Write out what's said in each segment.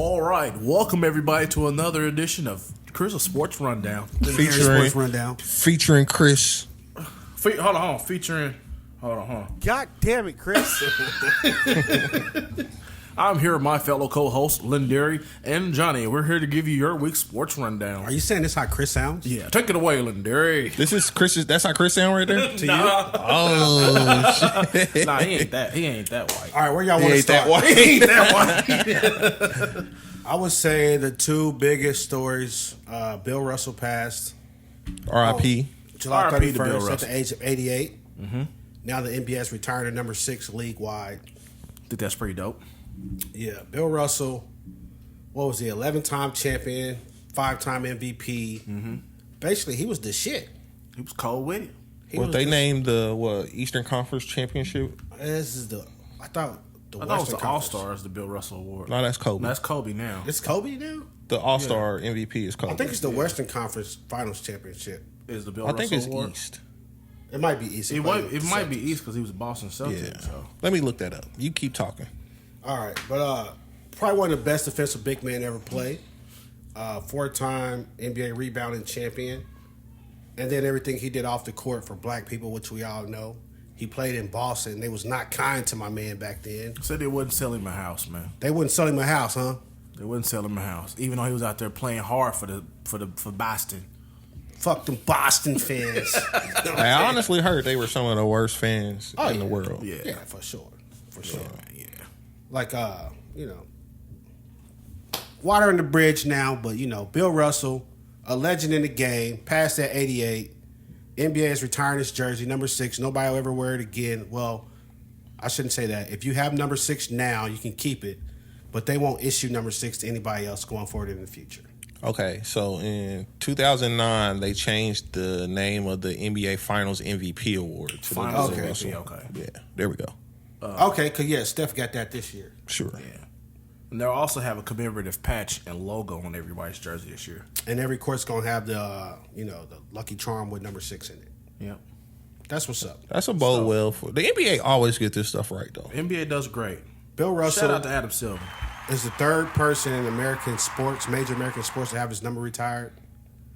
All right, welcome everybody to another edition of Chris's Sports Rundown. Featuring Chris. Hold on. Featuring. Hold on. God damn it, Chris. I'm here with my fellow co-hosts, Lindari and Johnny. We're here to give you your week's sports rundown. Are you saying this how Chris sounds? Yeah, take it away, Lindari. This is Chris's. That's how Chris sound right there. To Nah. Oh shit! Nah, he ain't that white. All right, where y'all want to start? He ain't that white. I would say the two biggest stories: Bill Russell passed R.I.P. July R.I.P. to Bill 31st at Russell. the age of 88. Mm-hmm. Now the NBA's retired at number 6 league wide. I think that's pretty dope. Yeah, Bill Russell. What was he? 11-time champion, 5-time MVP. Mm-hmm. Basically, he was the shit. He was cold with it. What they named the Eastern Conference Championship? This is the. I thought it was the All-Stars, the Bill Russell Award. No, that's Kobe. That's Kobe now. It's Kobe now. The All-Star MVP is Kobe. I think it's the Western Conference Finals Championship. Is the Bill I Russell think it's Award? East. It might be East. It might be East because he was a Boston Celtic. Yeah. So. Let me look that up. You keep talking. All right, but probably one of the best defensive big men ever played. 4-time NBA rebounding champion. And then everything he did off the court for black people, which we all know. He played in Boston. They was not kind to my man back then. Said they wouldn't sell him a house, man. They wouldn't sell him a house, huh? They wouldn't sell him a house, even though he was out there playing hard for Boston. Fuck them Boston fans. I honestly heard they were some of the worst fans in the world. Yeah, for sure. For sure. Yeah. Like, water in the bridge now, but, Bill Russell, a legend in the game, passed at 88. NBA is retiring his jersey, number 6. Nobody will ever wear it again. Well, I shouldn't say that. If you have number 6 now, you can keep it, but they won't issue number 6 to anybody else going forward in the future. Okay, so in 2009, they changed the name of the NBA Finals MVP Award to Finals the Bill MVP, Russell. okay. Yeah, there we go. Okay, because, Steph got that this year. Sure. Yeah. And they'll also have a commemorative patch and logo on everybody's jersey this year. And every court's going to have the lucky charm with number 6 in it. Yep. That's what's up. That's a bold well for the NBA. Always get this stuff right though. NBA does great. Bill Russell Shout out to Adam Silver. is the third person in American sports, major American sports, to have his number retired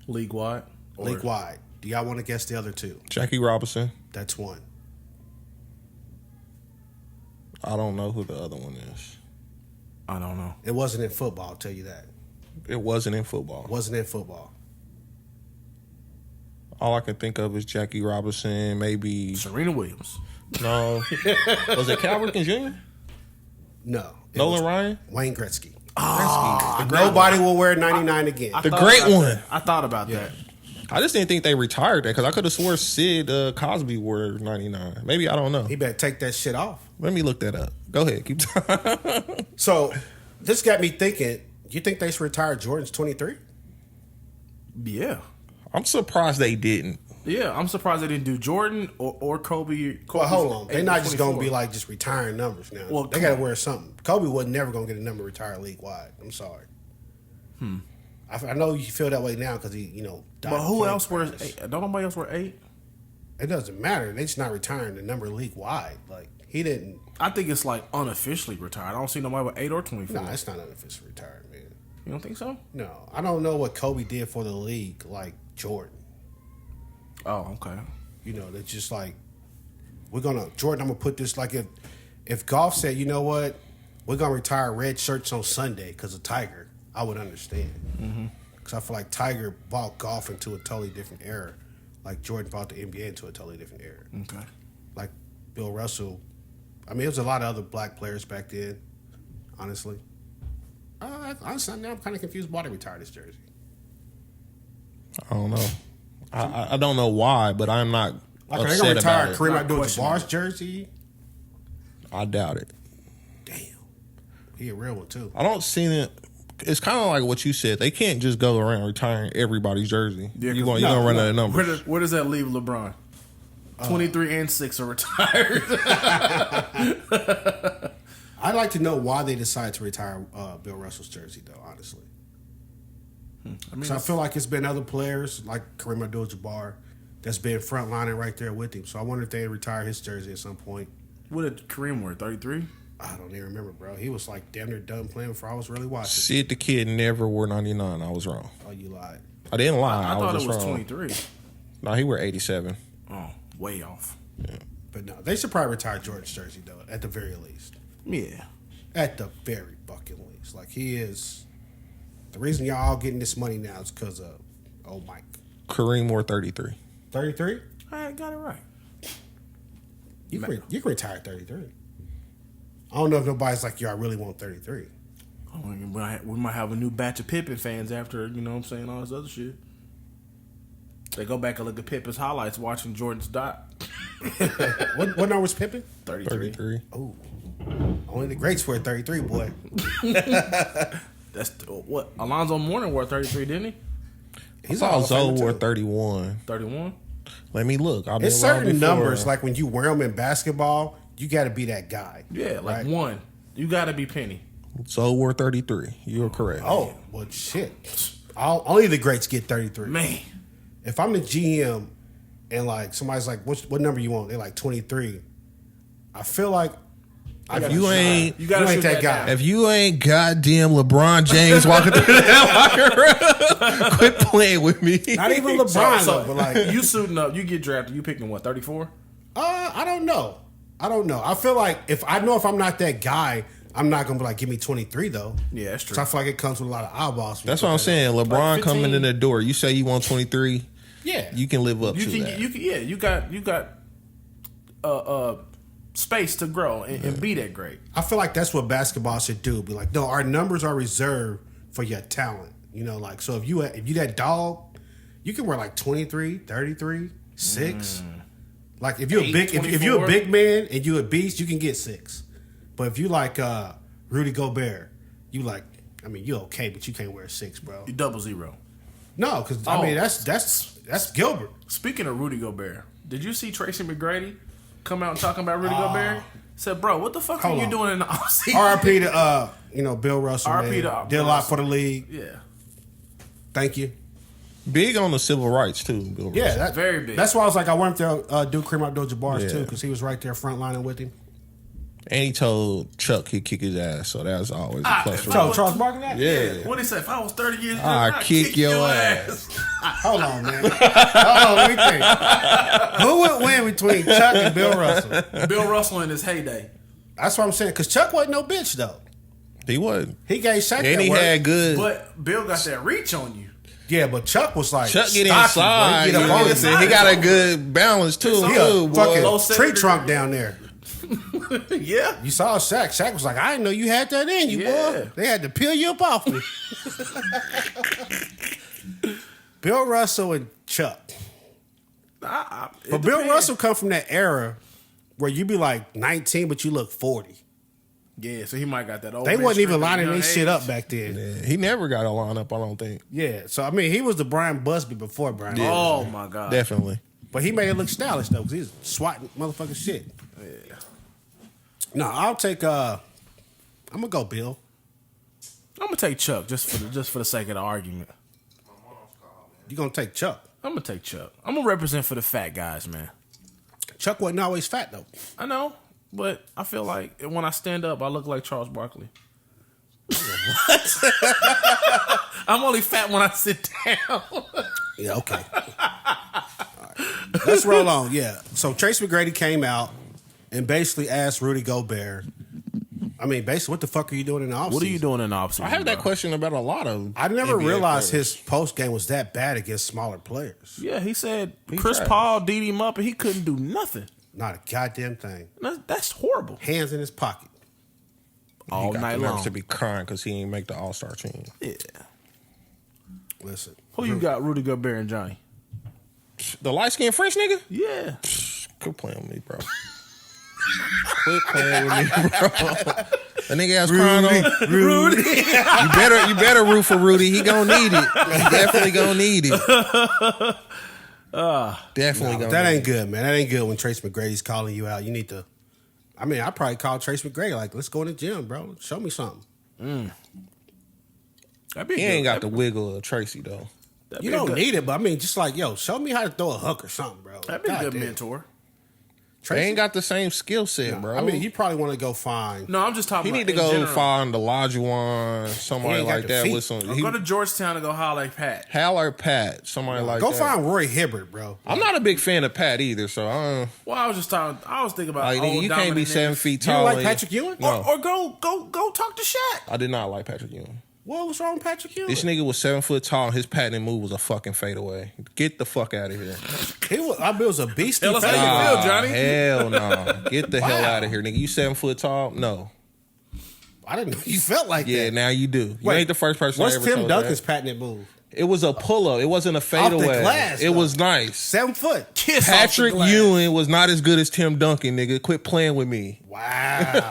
League wide. league wide. Do y'all want to guess the other two? Jackie Robinson. That's one. I don't know who the other one is. I don't know. It wasn't in football, I'll tell you that. It wasn't in football. Wasn't in football. All I can think of is Jackie Robinson, maybe. Serena Williams. No. Was it Cal Ripken Jr.? No. It Nolan was Ryan? Wayne Gretzky. Oh, Nobody will wear 99 again. The great one. That. I thought about that. I just didn't think they retired that because I could have swore Sid Cosby wore 99. Maybe, I don't know. He better take that shit off. Let me look that up. Go ahead. Keep talking. So, this got me thinking, you think they should retire Jordan's 23? Yeah. I'm surprised they didn't. Yeah, I'm surprised they didn't do Jordan or Kobe. Well, hold on. They're not just going to 24. be like just retiring numbers now. Well, they got to wear something. Kobe was never going to get a number retired league wide. I'm sorry. I know you feel that way now because he, died. But who playing else wears practice. 8? Don't nobody else wear 8? It doesn't matter. They just not retiring the number league wide. Like, he didn't. I think it's like unofficially retired. I don't see nobody with 8 or 24. No, it's not unofficially retired, man. You don't think so? No. I don't know what Kobe did for the league like Jordan. Oh, okay. They're just like, Jordan, I'm going to put this, like if golf said, you know what, we're going to retire red shirts on Sunday because of Tiger, I would understand. Because I feel like Tiger brought golf into a totally different era, like Jordan brought the NBA into a totally different era. Okay. Like Bill Russell, I mean, there was a lot of other black players back then, honestly. Honestly, now I'm kind of confused why they retired his jersey. I don't know. I don't know why, but I'm not Like, are they upset going to retire about it. Kareem Not Abdul-Jabbar's jersey? I doubt it. Damn. He a real one, too. I don't see it. It's kind of like what you said. They can't just go around retiring everybody's jersey. Yeah, You're going to run out of numbers. Where does that leave LeBron? 23 and 6 are retired. I'd like to know why they decided to retire Bill Russell's jersey, though, honestly. Because I feel like it's been other players, like Kareem Abdul-Jabbar, that's been frontlining right there with him. So I wonder if they retire his jersey at some point. What did Kareem wear? 33? I don't even remember, bro. He was like damn near done playing before I was really watching. Sid the Kid never wore 99. I was wrong. Oh, you lied. I didn't lie. I thought was it was wrong. 23. No, he wore 87. Oh, way off. Yeah. But no, they should probably retire Jordan's jersey though, at the very least. Yeah. At the very fucking least. Like he is the reason y'all all getting this money now is because of old Mike. Kareem wore 33. 33? I got it right. You can retire 33. I don't know if nobody's like, yo, I really want 33. Oh, we might have a new batch of Pippen fans after, you know what I'm saying, all this other shit. They go back and look at Pippen's highlights watching Jordan's dot. What number was Pippen? 33. Oh. Only the greats wear 33, boy. That's what Alonzo Mourning wore 33, didn't he? I saw Zoe wore 31. 31. Let me look. I've been It's wrong certain before. numbers, like when you wear them in basketball, you got to be that guy. Yeah, like right? one. You got to be Penny. Zoe wore 33. You're correct. Oh, well, shit. Only the greats get 33. Man. If I'm the GM and like somebody's like, what number you want? They're like 23. I feel like If you ain't that guy. If you ain't goddamn LeBron James walking through that locker room, quit playing with me. Not even LeBron, though, but like you suiting up, you get drafted, you picking what, 34? I don't know. I feel like if I'm not that guy, I'm not gonna be like, give me 23 though. Yeah, that's true. So I feel like it comes with a lot of eyeballs. That's what I'm saying. LeBron Like 15. coming in the door. You say you want 23. Yeah, You can live up You to can, that. you got space to grow and be that great. I feel like that's what basketball should do. Be like, no, our numbers are reserved for your talent. You know, like so if you that dog, you can wear like 23, 33, 6. Like if you're a 8, big if you're a 24. big man and you're a beast, you can get 6. But if you like Rudy Gobert, you okay, but you can't wear 6, bro. You 00. No, because Oh. I mean that's Gilbert. Speaking of Rudy Gobert, did you see Tracy McGrady come out and talking about Rudy Gobert? Said, bro, what the fuck Hold are you on. doing in the offseason? R.I.P. to Bill Russell. R.I.P. man. to Did a Bill lot Russell. for the league. Yeah. Thank you. Big on the civil rights too, Bill Russell. Yeah, that's Very big. That's why I was like, I wanted to do Kareem Abdul-Jabbar's Yeah. too, because he was right there frontlining with him. And he told Chuck he'd kick his ass, so that was always a plus for if I him. was- Charles Barkley, that? Yeah. What did he say? If I was 30 years old, I'd I'd kick your ass. Hold on, man. Hold on, let me think. Who would win between Chuck and Bill Russell? Bill Russell in his heyday. That's what I'm saying. Because Chuck wasn't no bitch though. He wasn't. He gave Shaq And that he work. had good. But Bill got that reach on you. Yeah, but Chuck was like Chuck get stocky, inside. boy. He get up on Listen, you. he got a good balance too. It's He Too, a boy. fucking Low tree 70 trunk down there. Yeah. You saw Shaq. Shaq was like, I didn't know you had that in you, Yeah. boy. They had to peel you up off me. Bill Russell and Chuck. But Bill Russell come from that era where you be like 19, but you look 40. Yeah, so he might got that old. They man wasn't even strength at a lining young their shit age. up back then. Yeah, he never got a lineup, I don't think. Yeah, so I mean, he was the Brian Busby before Brian. Yeah. Oh my god. Definitely. But he made it look stylish though, because he was swatting motherfucking shit. Yeah. No, I'll take. I'm gonna go Bill. I'm gonna take Chuck just for the sake of the argument. You gonna take Chuck? I'm gonna take Chuck. I'm gonna represent for the fat guys, man. Chuck wasn't always fat though. I know, but I feel like when I stand up, I look like Charles Barkley. What? I'm only fat when I sit down. Yeah, okay. All right. Let's roll on. Yeah. So Tracy McGrady came out and basically asked Rudy Gobert. I mean, basically, what the fuck are you doing in the offseason? What are you doing in the offseason? I have that question about a lot of. I never NBA realized players. his post game was that bad against smaller players. Yeah, he said Chris trash. Paul D'd him up and he couldn't do nothing. Not a goddamn thing. That's horrible. Hands in his pocket. All He got night the nerves long. to be crying because he ain't make the All Star team. Yeah. Listen. Who you got? Rudy Gobert and Johnny. The light skinned French nigga? Yeah. Quit playing with me, bro. Quit playing with me, bro. The nigga ass crying on Rudy. You better root for Rudy. He gonna need it. He definitely gonna need it. Definitely gonna. That need ain't good, man. That ain't good when Trace McGrady's calling you out. You need to. I mean, I probably call Trace McGrady like, let's go in the gym, bro. Show me something. That'd be He ain't got the wiggle of Tracy though. You don't need it, but I mean, just like, yo, show me how to throw a hook or something, bro. That'd be a good Goddamn. mentor. Tracy? They ain't got the same skill set, bro. I mean, you probably want to go find. No, I'm just talking. He need to go find the Olajuwon, somebody like that with some. Go to Georgetown and go holler at Pat. Holler Pat, somebody like that. Go find Roy Hibbert, bro. I'm not a big fan of Pat either, so Well, I was just talking. I was thinking about like, old you can't be 7 feet tall. You don't like Patrick Ewing? No. Or go talk to Shaq. I did not like Patrick Ewing. What was wrong with Patrick Ewing? This nigga was 7 foot tall. And his patented move was a fucking fadeaway. Get the fuck out of here. It was a beastie Tell us how you feel, Johnny. Hell no. Get the hell out of here, nigga. You 7 foot tall? No. I didn't know you felt like that. Yeah, now you do. You ain't the first person. What's I ever Tim told Duncan's that. patented move? It was a pull up. It wasn't a fadeaway. Off the glass, it was nice. 7 foot. Kiss Patrick Ewing was not as good as Tim Duncan, nigga. Quit playing with me. Wow.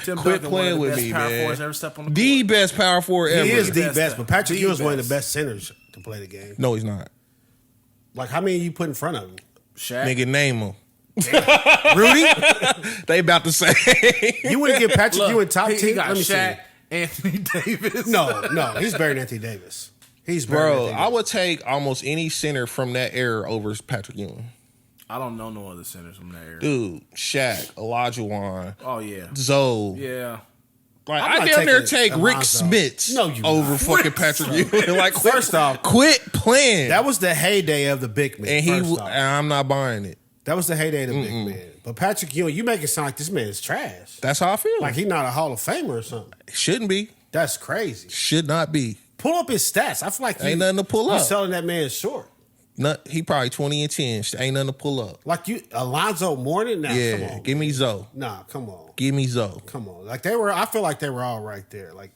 Tim Quit Duncan, playing one of with the best me, power man. forwards ever stepped on the The court. best power forward ever. He is the best, best, but Patrick the Ewing's one of best. the best centers to play the game. No, he's not. Like, how many you put in front of him? Shaq. Nigga, name him. Rudy? They about the same. You wouldn't give Patrick Ewing top he 10? got Let me Shaq, see. Anthony Davis. No, he's better than Anthony Davis. He's better than Bro, Anthony I would take almost any center from that era over Patrick Ewing. I don't know no other centers from that era. Dude, Shaq, Olajuwon, Oh yeah. Zoe. Yeah. Like, I'm I not damn near taking take Rick Alonzo. Smits No, you over not. fucking Patrick Ewing. Like, First off, quit playing. that was the heyday of the big man. and I'm not buying it. That was the heyday of the big man. But Patrick Ewing, you make it sound like this man is trash. That's how I feel. Like he's not a Hall of Famer or something. Shouldn't be. That's crazy. Should not be. Pull up his stats. I feel like Ain't nothing to pull you up. selling that man short. He probably 20 and 10. Ain't nothing to pull up. Like you, Alonzo Mourning. Nah, come Yeah, on. give me Zoe. Nah, come on. Give me Zoe. Come on. Like they were. I feel like they were all right there. Like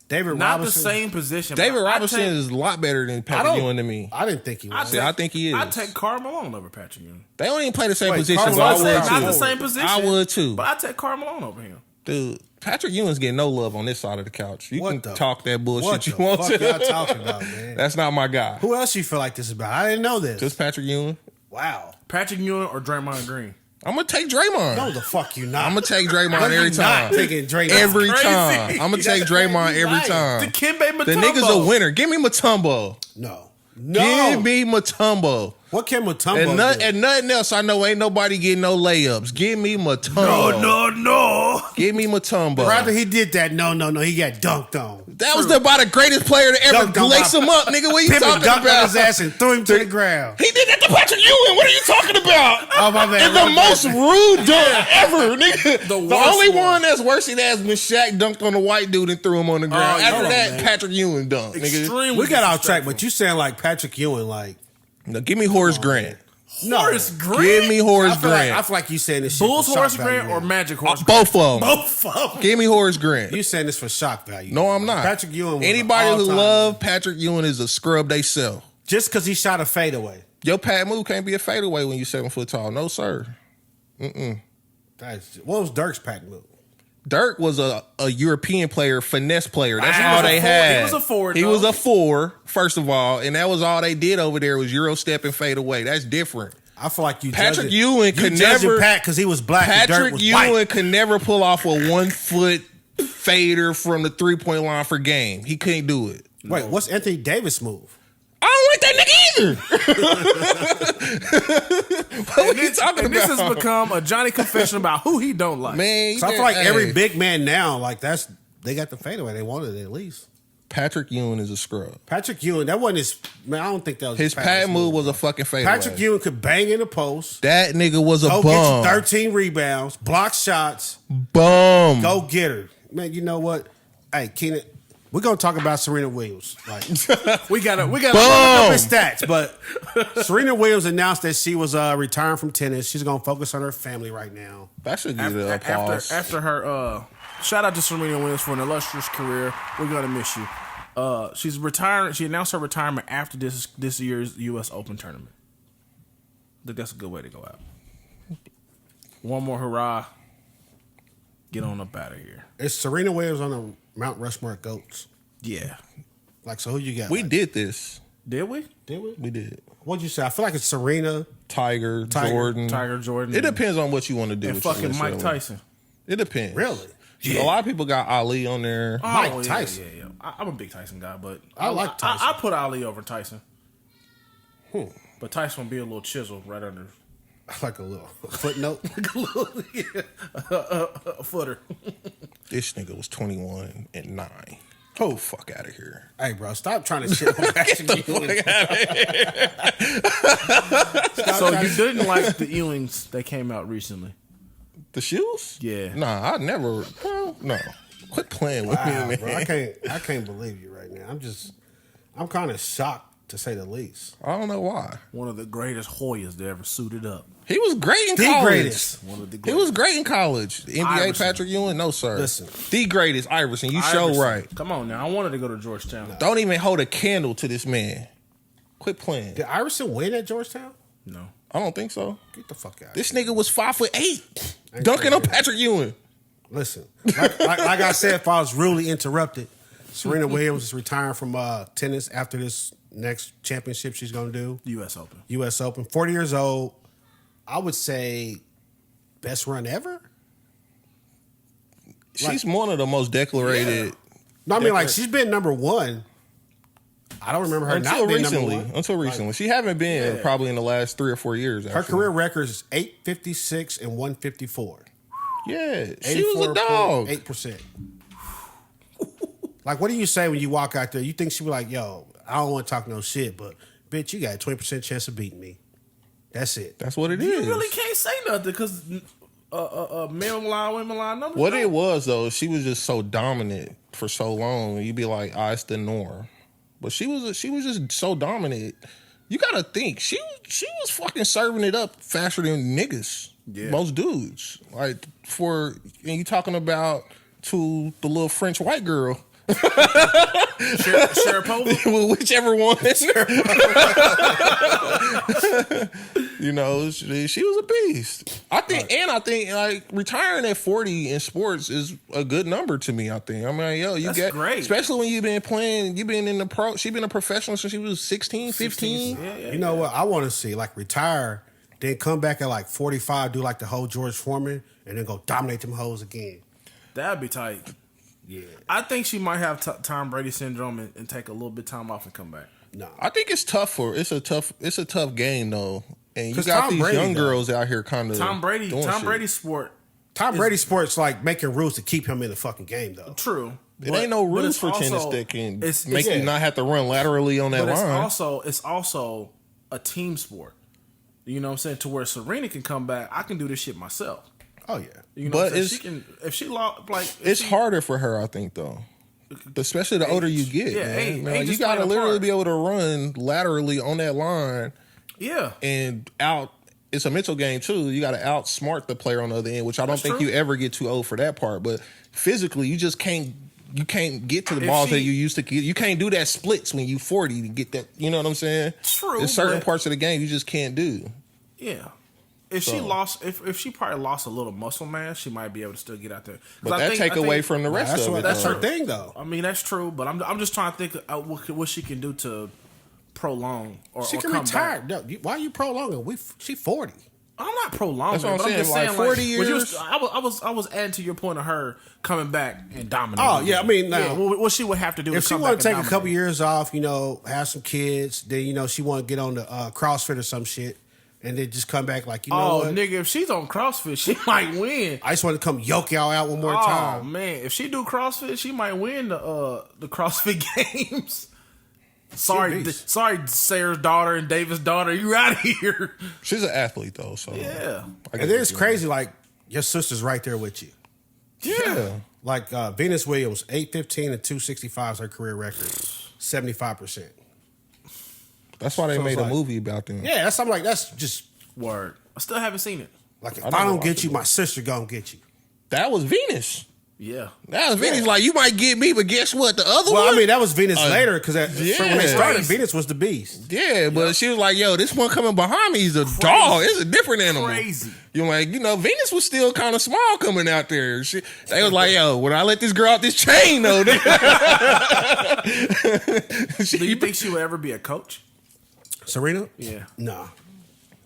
David Not Robinson. the same position. David but Robinson I'd take- is a lot better than Patrick Ewing to me. I didn't think he was. I think he is. I'd take Karl Malone over Patrick Ewing. They don't even play the same Wait, position, Karl but I Malone would said Not too. the same position. I would too. But I'd take Karl Malone over him. Dude, Patrick Ewing's getting no love on this side of the couch. You What can the- talk that bullshit What you the want fuck y'all to. talking about, man? That's not my guy. Who else you feel like this is about? I didn't know this. Just Patrick Ewing. Wow. Patrick Ewing or Draymond Green. I'm gonna take Draymond. No, the fuck you not. I'm gonna take Draymond No, you every not time. taking Draymond. Every Crazy. time. I'm gonna take Draymond every lying. time. Dikembe Mutombo. The nigga's a winner. Give me Mutombo. No. Give me Mutombo. What can Mutombo do? And nothing else. I know ain't nobody getting no layups. Give me Mutombo. No. Give me Mutombo. Rather he did that. No. He got dunked on. That was about the greatest player to ever Dunked on lace by- him up, nigga. What you Pippen talking dunked on about? his ass and threw him to the ground. He did that to Patrick Ewing. What are you talking about? Oh, my bad. It's the most rude dunk ever, nigga. The The worst only one. one that's worse than that was Shaq dunked on the white dude and threw him on the ground. yeah, After hold on, that, man. Patrick Ewing dunked, nigga. Extremely We got off track, disrespectful. but you sound like Patrick Ewing, like Now, give me Horace Grant. Horace Grant. Give me Horace I feel like, Grant. I feel like you saying this shit Bulls for shock Horace value, Grant or man. Magic Horace Grant. Both of them. Both of them. Give me Horace Grant. You saying this for shock value? No, I'm not. Patrick Ewing. Was Anybody an who all-time- love Patrick Ewing is a scrub they sell. just because he shot a fadeaway. Your pad move can't be a fadeaway when you 7 foot tall. No, sir. What was Dirk's patent move? Dirk was a European player, finesse player. That's He all was a they four- had. he was a forward, He though. was a 4, first of all, and that was all they did over there was Euro step and fade away. That's different. I feel like you. Patrick judging- Ewing you could judging never- Pat because he was black. and Dirk Patrick was Ewing white. could never pull off a 1 foot fader from the 3-point line for game. He couldn't do it. Wait, what's Anthony Davis' move? I don't like that nigga either. What are you talking And this about? has become a Johnny confession about who he don't like. Man, So I feel like every hey. big man now, like they got the fadeaway. They wanted it at least. Patrick Ewing is a scrub. Patrick Ewing, that wasn't his. Man, I don't think that was His Patrick's pad move was a fucking fadeaway. Patrick Ewing could bang in the post, That nigga was a go bum. get you 13 rebounds, block shots, Bum. go get her. Man, you know what? Hey, Keenan, we're gonna talk about Serena Williams. Like We got to Boom. up his stats, but Serena Williams announced that she was retiring from tennis. She's gonna focus on her family right now. That should give it an applause. after her shout out to Serena Williams for an illustrious career. We're gonna miss you. She's retiring. She announced her retirement after this year's U.S. Open tournament. I think that's a good way to go out. One more hurrah. Get on up out of here. Is Serena Williams on the Mount Rushmore of GOATs? Yeah. Like, so who you got? We Like, did this. Did we? Did we? We did. What'd you say? I feel like it's Serena. Tiger, Jordan. Tiger Jordan. It depends on what you want to do. And with your fucking list, Mike really. Tyson. It depends. Really? A lot of people got Ali on there. Mike yeah, Tyson. Yeah. I'm a big Tyson guy, but I like Tyson. I put Ali over Tyson. But Tyson would be a little chisel right under. Like a little footnote. A footer. This nigga was 21 and 9. Oh, fuck out of here. Hey, bro, stop trying to shit on Patrick Ewing. So you didn't like the Ewings that came out recently? The shoes? Yeah. Nah, I never. Well, no. Quit playing with me, man. Bro, I can't believe you right now. I'm kind of shocked to say the least. I don't know why. One of the greatest Hoyas that ever suited up. He was great in The college. greatest. One of the He greatest. was great in college. The NBA Iverson. Patrick Ewing? No, sir. Listen. The greatest, Iverson. You show Iverson. right. Come on now. I wanted to go to Georgetown. Don't even hold a candle to this man. Quit playing. Did Iverson win at Georgetown? No. I don't think so. Get the fuck out. This nigga was 5'8", Ain't dunking on crazy. Patrick Ewing. Listen, like I said, if I was really interrupted, Serena Williams is retiring from tennis after this next championship she's going to do. U.S. Open. U.S. Open. 40 years old. I would say best run ever. She's one of the most decorated. No, I mean, like, she's been number one. I don't remember her Until not being recently. number one. Until recently. She haven't been probably in the last 3 or 4 years. Her Actually. career record is 856 and 154. Yeah. She was a dog. 8%. Like, what do you say when you walk out there? You think she be like, yo, I don't want to talk no shit, but bitch, you got a 20% chance of beating me. That's it. That's what it You is. really can't say nothing because men lie, women lie. Numbers What don't. it was though, she was just so dominant for so long. You'd be like, it's the norm. But she was just so dominant. You gotta think she was fucking serving it up faster than niggas. Yeah. Most dudes. Like and you talking about to the little French white girl. Sharapova? Well, whichever one. You know, she was a beast. I think like retiring at 40 in sports is a good number to me. I think. I mean, That's great. especially when you've been playing, you've been in the pro. She's been a professional since she was 16, 15. Yeah. You know what? I want to see, like, retire, then come back at like 45, do like the whole George Foreman, and then go dominate them hoes again. That'd be tight. Yeah. I think she might have Tom Brady syndrome and take a little bit of time off and come back. No. I think it's tough it's a tough game though, and you 'Cause got Tom these Brady, young though. girls out here kind of Tom Brady's sport. Tom Brady's sports like making rules to keep him in the fucking game, though. True. It ain't no but rules it's for tennis also- that can it's- make yeah. you not have to run laterally on that But line. it's also a team sport. You know what I'm saying? To where Serena can come back, I can do this shit myself. Oh, yeah. You know But what I'm saying? it's- She can if she lost like if It's she- harder for her, I think, though. Especially the older you get, Yeah, man. age Man, you is gotta playing a literally part. be able to run laterally on that line Yeah. and out. It's a mental game too. You got to outsmart the player on the other end, which I don't That's think true. you ever get too old for that part. But physically, you just can't. You can't get to the If balls she- that you used to get. You can't do that splits when you 40 to get that. You know what I'm saying? True, There's certain but- parts of the game you just can't do. Yeah. If she lost, if she probably lost a little muscle mass, she might be able to still get out there. 'Cause But I that think- take I think- away from the rest That's of what, it. that's though. her thing, though. I mean, that's true, but I'm just trying to think of what she can do to prolong or She or can come retire. back. No, why are you prolonging? She 40. I'm not prolonging. That's what I'm but saying, just like, saying, 40 when you years- I was adding to your point of her coming back and dominating. Oh, yeah, I mean, now- what she would have to do If is she come want back to take and a couple dominate. years off, have some kids, then, she want to get on the CrossFit or some shit, and then just come back like, Oh, what? nigga, if she's on CrossFit, she might win. I just want to come yoke y'all out one more Oh time. man, if she do CrossFit, she might win the CrossFit Games. Sorry, beast. sorry, Sarah's daughter and David's daughter, you out of here. She's an athlete though, so Yeah, I get And then it's what you're crazy, like, your sister's right there with you. Yeah. Like, Venus Williams, 815 and 265 is her career record, 75%. That's why they So it's made a like- movie about them. Yeah, I'm like, that's just, word. I still haven't seen it. like, if I I, never don't watched get it. you, my sister gonna get you. That was Venus. Yeah, That was Venus. Like, you might get me, but guess what? The other Well, one? I mean, that was Venus later, because when they yeah. started, Venus was the beast. Yeah, but she was like, yo, this one coming behind me is a dog. It's a different animal. Crazy. You're like, Venus was still kind of small coming out there. They was like, yo, when I let this girl out this chain, though. Do you think she would ever be a coach? Serena? Yeah. Nah.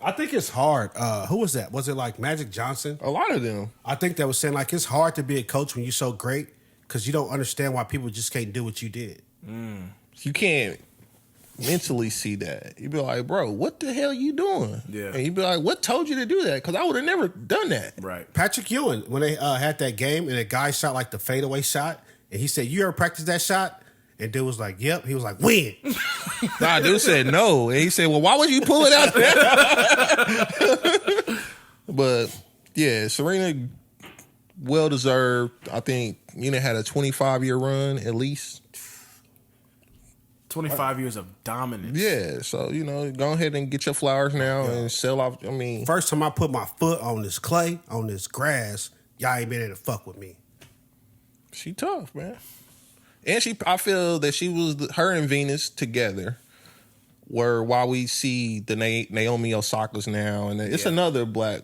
I think it's hard. Who was that? Was it like Magic Johnson? A lot of them. I think that was saying like it's hard to be a coach when you're so great because you don't understand why people just can't do what you did. You can't. mentally see that. You'd be like, bro, what the hell you doing? Yeah. And you'd be like, what told you to do that? Because I would have never done that. Right. Patrick Ewing, when they had that game and a guy shot like the fadeaway shot, and he said, "You ever practice that shot?" And dude was like, "Yep." He was like, "When?" Nah, dude said no. And he said, well, why would you pull it out there? But yeah, Serena, well deserved. I think had a 25-year run at least. 25 years of dominance. Yeah, so go ahead and get your flowers now and sell off. I mean, First time I put my foot on this clay, on this grass, y'all ain't been able to fuck with me. she tough, man. And I feel that her and Venus together were why we see the Naomi Osaka's now, and it's another black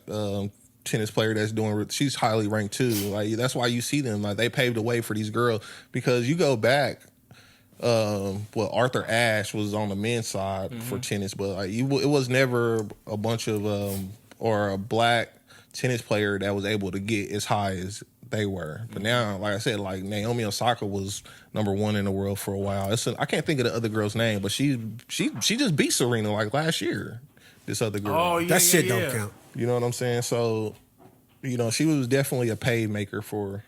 tennis player that's doing. She's highly ranked too. Like that's why you see them. Like they paved the way for these girls because you go back. Arthur Ashe was on the men's side for tennis, but like it was never a bunch of or a black tennis player that was able to get as high as they were. But now, like I said, like Naomi Osaka was number 1 in the world for a while. I can't think of the other girl's name, but she just beat Serena like last year. This other girl. Oh, yeah, That shit don't count. You know what I'm saying? So, she was definitely a pay maker for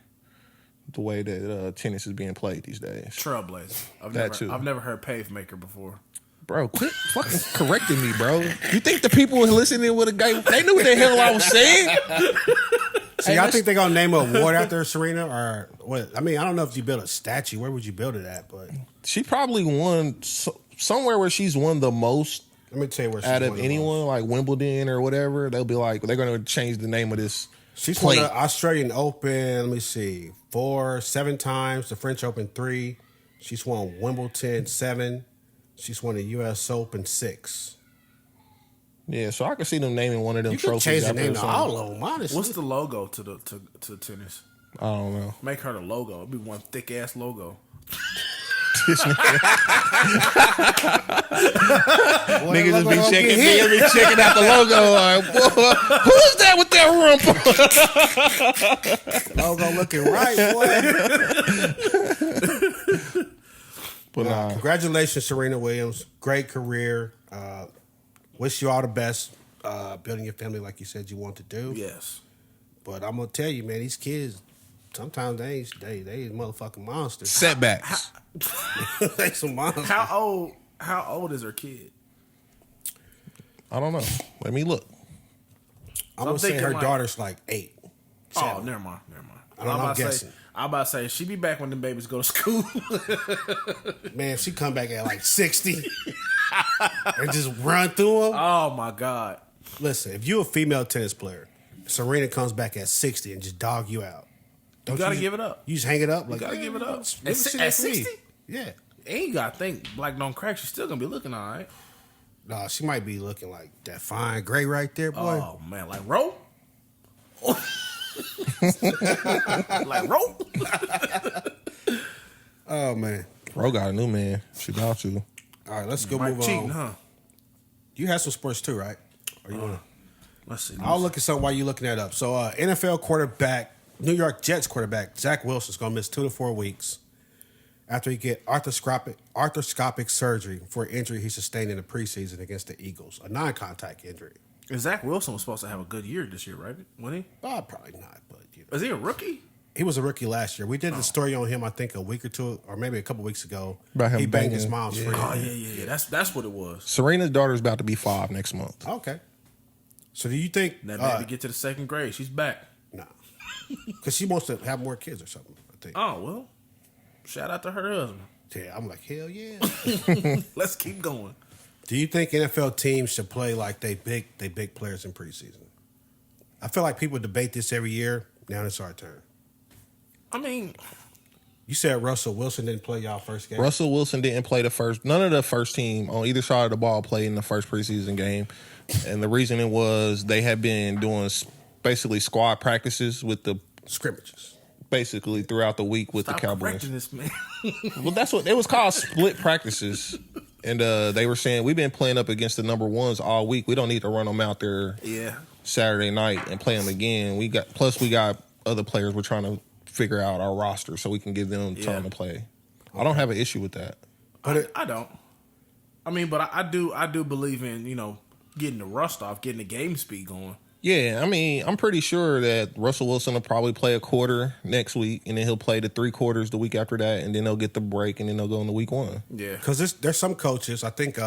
the way that tennis is being played these days. Trailblazer. I've never heard pavemaker before. Bro, quit fucking correcting me, bro. You think the people listening with a guy, they knew what the hell I was saying? See, I think they're going to name an award after Serena or what? I mean, I don't know if you build a statue. Where would you build it at? But She probably won somewhere where she's won the most let me tell you where she's out won of the anyone, most. like Wimbledon or whatever. They'll be like, they're going to change the name of this. She's plate. won the Australian Open, let me see, 7 times, the French Open 3. She's won Wimbledon 7. She's won the U.S. Open 6. Yeah, so I can see them naming one of them You could trophies. change the after name her to son. all of them, honestly. What's the logo to tennis? I don't know. Make her the logo. It'd be one thick ass logo. Niggas just be checking out the logo. Like, who's that with that rump? Logo looking right, boy. But Congratulations, Serena Williams. Great career. Wish you all the best. Building your family like you said you want to do. Yes. But I'm gonna tell you, man, these kids sometimes they motherfucking monsters. setbacks. They some monsters. How old is her kid? I don't know. Let me look. I'm gonna say her daughter's like 8. Oh, 7. never mind. I'm guessing. I'm about to say she be back when the babies go to school. Man, if she come back at like 60 and just run through them. Oh my God. Listen, if you're a female tennis player, Serena comes back at 60 and just dog you out. You gotta give it up. You just hang it up. Like, gotta give it up. At 60? Yeah. And you gotta think black don't crack. She's still gonna be looking all right. Nah, she might be looking like that fine gray right there, boy. Oh man, like rope. Like rope. Oh, man. Bro got a new man. She about to. All right, let's go Mike move cheating, on. huh? You have some sports too, right? Or you wanna? Let's see. I'll look at something while you're looking that up. So, NFL quarterback, New York Jets quarterback, Zach Wilson's going to miss 2 to 4 weeks after he get arthroscopic surgery for an injury he sustained in the preseason against the Eagles, a non-contact injury. Zach Wilson was supposed to have a good year this year, right? Wasn't he? Probably not, but Is he a rookie? he was a rookie last year. We did the story on him, I think, a week or two, or maybe a couple weeks ago. About him He banged his banging. mom's Yeah. friend. Oh yeah. That's what it was. Serena's daughter's about to be 5 next month. Okay. So do you think That baby get to the 2nd grade. She's back. nah, because she wants to have more kids or something? I think. Oh well. Shout out to her husband. Yeah, I'm like, hell yeah. Let's keep going. Do you think NFL teams should play like they big players in preseason? I feel like people debate this every year. Now it's our turn. I mean, You said Russell Wilson didn't play y'all first game. Russell Wilson didn't play none of the first team on either side of the ball played in the first preseason game. And the reason it was they had been doing basically squad practices with Scrimmages. basically throughout the week with stop the Cowboys. correcting this man. Well, that's what it was called, split practices. And they were saying, we've been playing up against the number ones all week. We don't need to run them out there Yeah. Saturday night and play them again. We got other players we're trying to figure out our roster so we can give them time to play. I don't have an issue with that. I don't. I mean, but I do believe in, getting the rust off, getting the game speed going. Yeah, I mean, I'm pretty sure that Russell Wilson will probably play a quarter next week, and then he'll play the 3 quarters the week after that, and then they'll get the break, and then they'll go into week 1. Yeah. Because there's some coaches, I think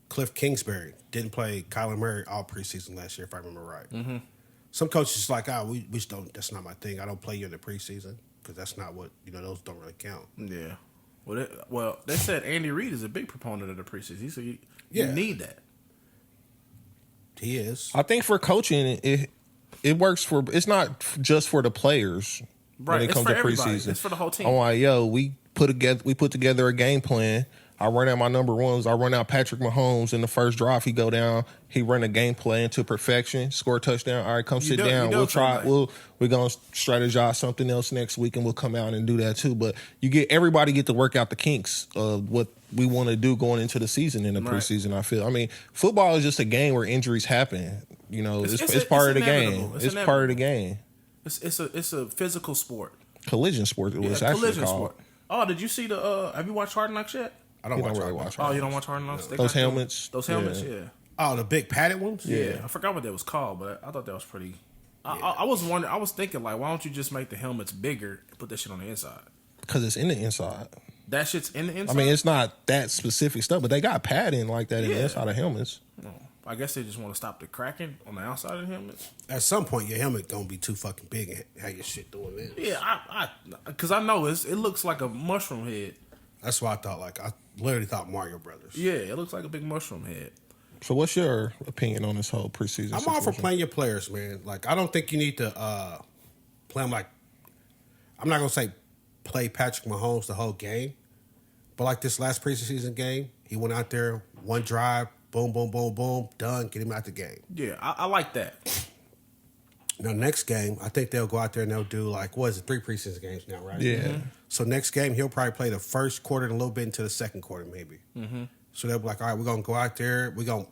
Cliff Kingsbury didn't play Kyler Murray all preseason last year, if I remember right. Mm-hmm. Some coaches like, we just don't, that's not my thing. I don't play you in the preseason because that's not what, those don't really count. Yeah. Well, they said Andy Reid is a big proponent of the preseason. He said you need that. He is. I think for coaching, it works for. It's not just for the players right. when it comes to preseason. It's for the whole team. I'm like, we put together a game plan. I run out my number ones. I run out Patrick Mahomes in the first drive. He go down. He run a game plan to perfection. Score a touchdown. All right, come sit down. We'll try. We're gonna strategize something else next week, and we'll come out and do that too. But everybody get to work out the kinks of what we want to do going into the season in the preseason. I feel. I mean, football is just a game where injuries happen. It's part of the game. It's part of the game. It's a physical sport. Collision sport. It was actually collision called. Sport. Oh, did you see have you watched Hard Knocks yet? I don't really watch. Oh, you don't watch Hard Knocks? Those helmets. Those helmets, yeah. Oh, the big padded ones? Yeah. I forgot what that was called, but I thought that was pretty. I was wondering. I was thinking, like, why don't you just make the helmets bigger and put that shit on the inside? Because it's in the inside. That shit's in the inside? I mean, it's not that specific stuff, but they got padding like that in the inside of helmets. No. I guess they just want to stop the cracking on the outside of the helmets. At some point, your helmet gonna be too fucking big and have your shit doing this. Yeah, because I know it looks like a mushroom head. That's what I thought. Like, I literally thought Mario Brothers. Yeah, it looks like a big mushroom head. So what's your opinion on this whole preseason I'm all for playing your players, man. Like, I don't think you need to play them like, I'm not going to say play Patrick Mahomes the whole game, but like this last preseason game, he went out there, one drive, boom, boom, boom, boom, done, get him out the game. Yeah, I like that. Now, next game, I think they'll go out there and they'll do 3 preseason games now, right? Yeah. Mm-hmm. So next game, he'll probably play the first quarter and a little bit into the second quarter, maybe. Mm-hmm. So they'll be like, all right, we're going to go out there. We're going to